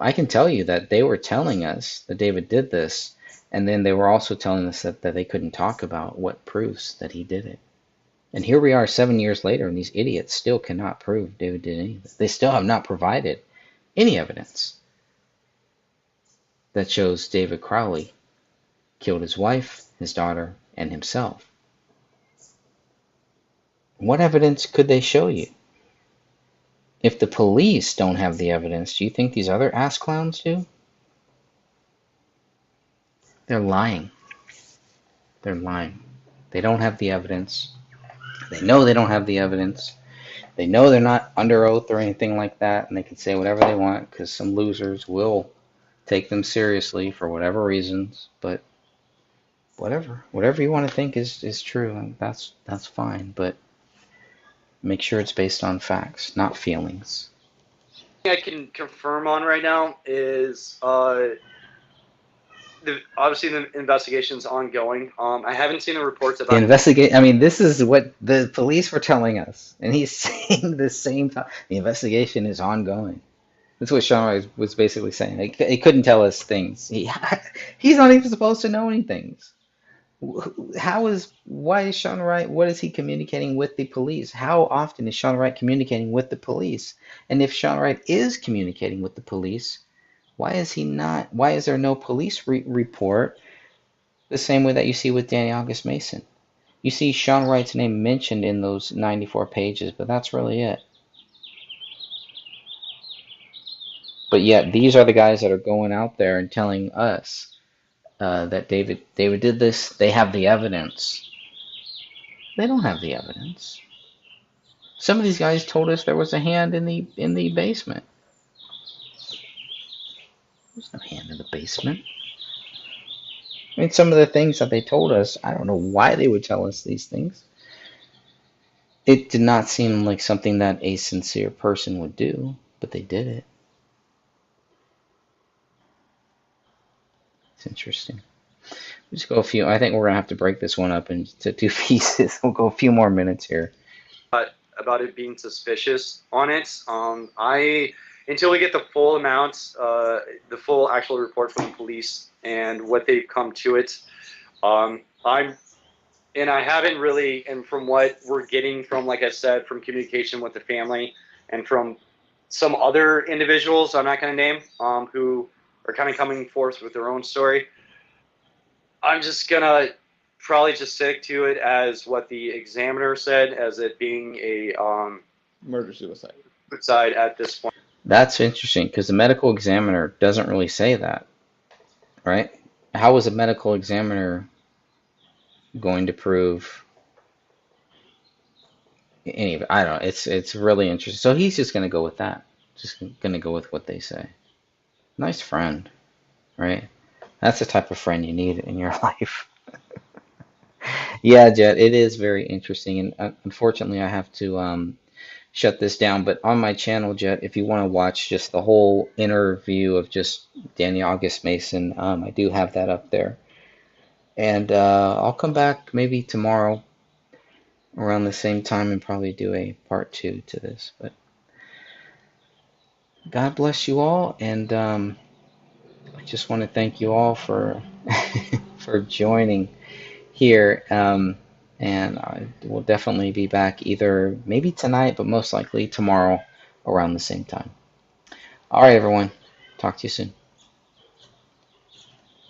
Speaker 1: I can tell you that they were telling us that David did this, and then they were also telling us that they couldn't talk about what proves that he did it. And here we are 7 years later, and these idiots still cannot prove David did anything. They still have not provided any evidence that shows David Crowley killed his wife, his daughter, and himself. What evidence could they show you? If the police don't have the evidence, do you think these other ass clowns do? They're lying. They're lying. They don't have the evidence. They know they don't have the evidence. They know they're not under oath or anything like that, and they can say whatever they want because some losers will take them seriously for whatever reasons. But whatever you want to think is true, that's fine. But make sure it's based on facts, not feelings.
Speaker 5: I can confirm on right now is obviously the investigation's ongoing. I haven't seen the reports about
Speaker 1: I mean, this is what the police were telling us, and he's saying the same time. The investigation is ongoing. That's what Sean Wright was basically saying. He couldn't tell us things. He's not even supposed to know anything. Why is Sean Wright, what is he communicating with the police? How often is Sean Wright communicating with the police? And if Sean Wright is communicating with the police, why is there no police report the same way that you see with Danny August Mason? You see Sean Wright's name mentioned in those 94 pages, but that's really it. But yet these are the guys that are going out there and telling us that David did this. They have the evidence. They don't have the evidence. Some of these guys told us there was a hand in the basement. There's no hand in the basement. I mean, some of the things that they told us, I don't know why they would tell us these things. It did not seem like something that a sincere person would do, but they did it. It's interesting. We'll just go I think we're going to have to break this one up into two pieces. We'll go a few more minutes here.
Speaker 5: About it being suspicious on it. Until we get the full amounts, the full actual report from the police and what they've come to it, I haven't really, and from what we're getting from, like I said, from communication with the family and from some other individuals I'm not going to name, who are kind of coming forth with their own story, I'm just going to probably just stick to it as what the examiner said, as it being a
Speaker 2: Murder-suicide.
Speaker 5: Suicide at this point.
Speaker 1: That's interesting because the medical examiner doesn't really say that, right? How is a medical examiner going to prove any of it? I don't know. It's really interesting. So he's just going to go with that. Just going to go with what they say. Nice friend, right? That's the type of friend you need in your life. Yeah, Jet, it is very interesting, and unfortunately I have to shut this down, but on my channel, Jet, if you want to watch just the whole interview of just Danny August Mason, I do have that up there. And I'll come back maybe tomorrow around the same time and probably do a part 2 to this. But God bless you all, and I just want to thank you all for for joining here. And I will definitely be back either maybe tonight, but most likely tomorrow around the same time. All right, everyone. Talk to you soon.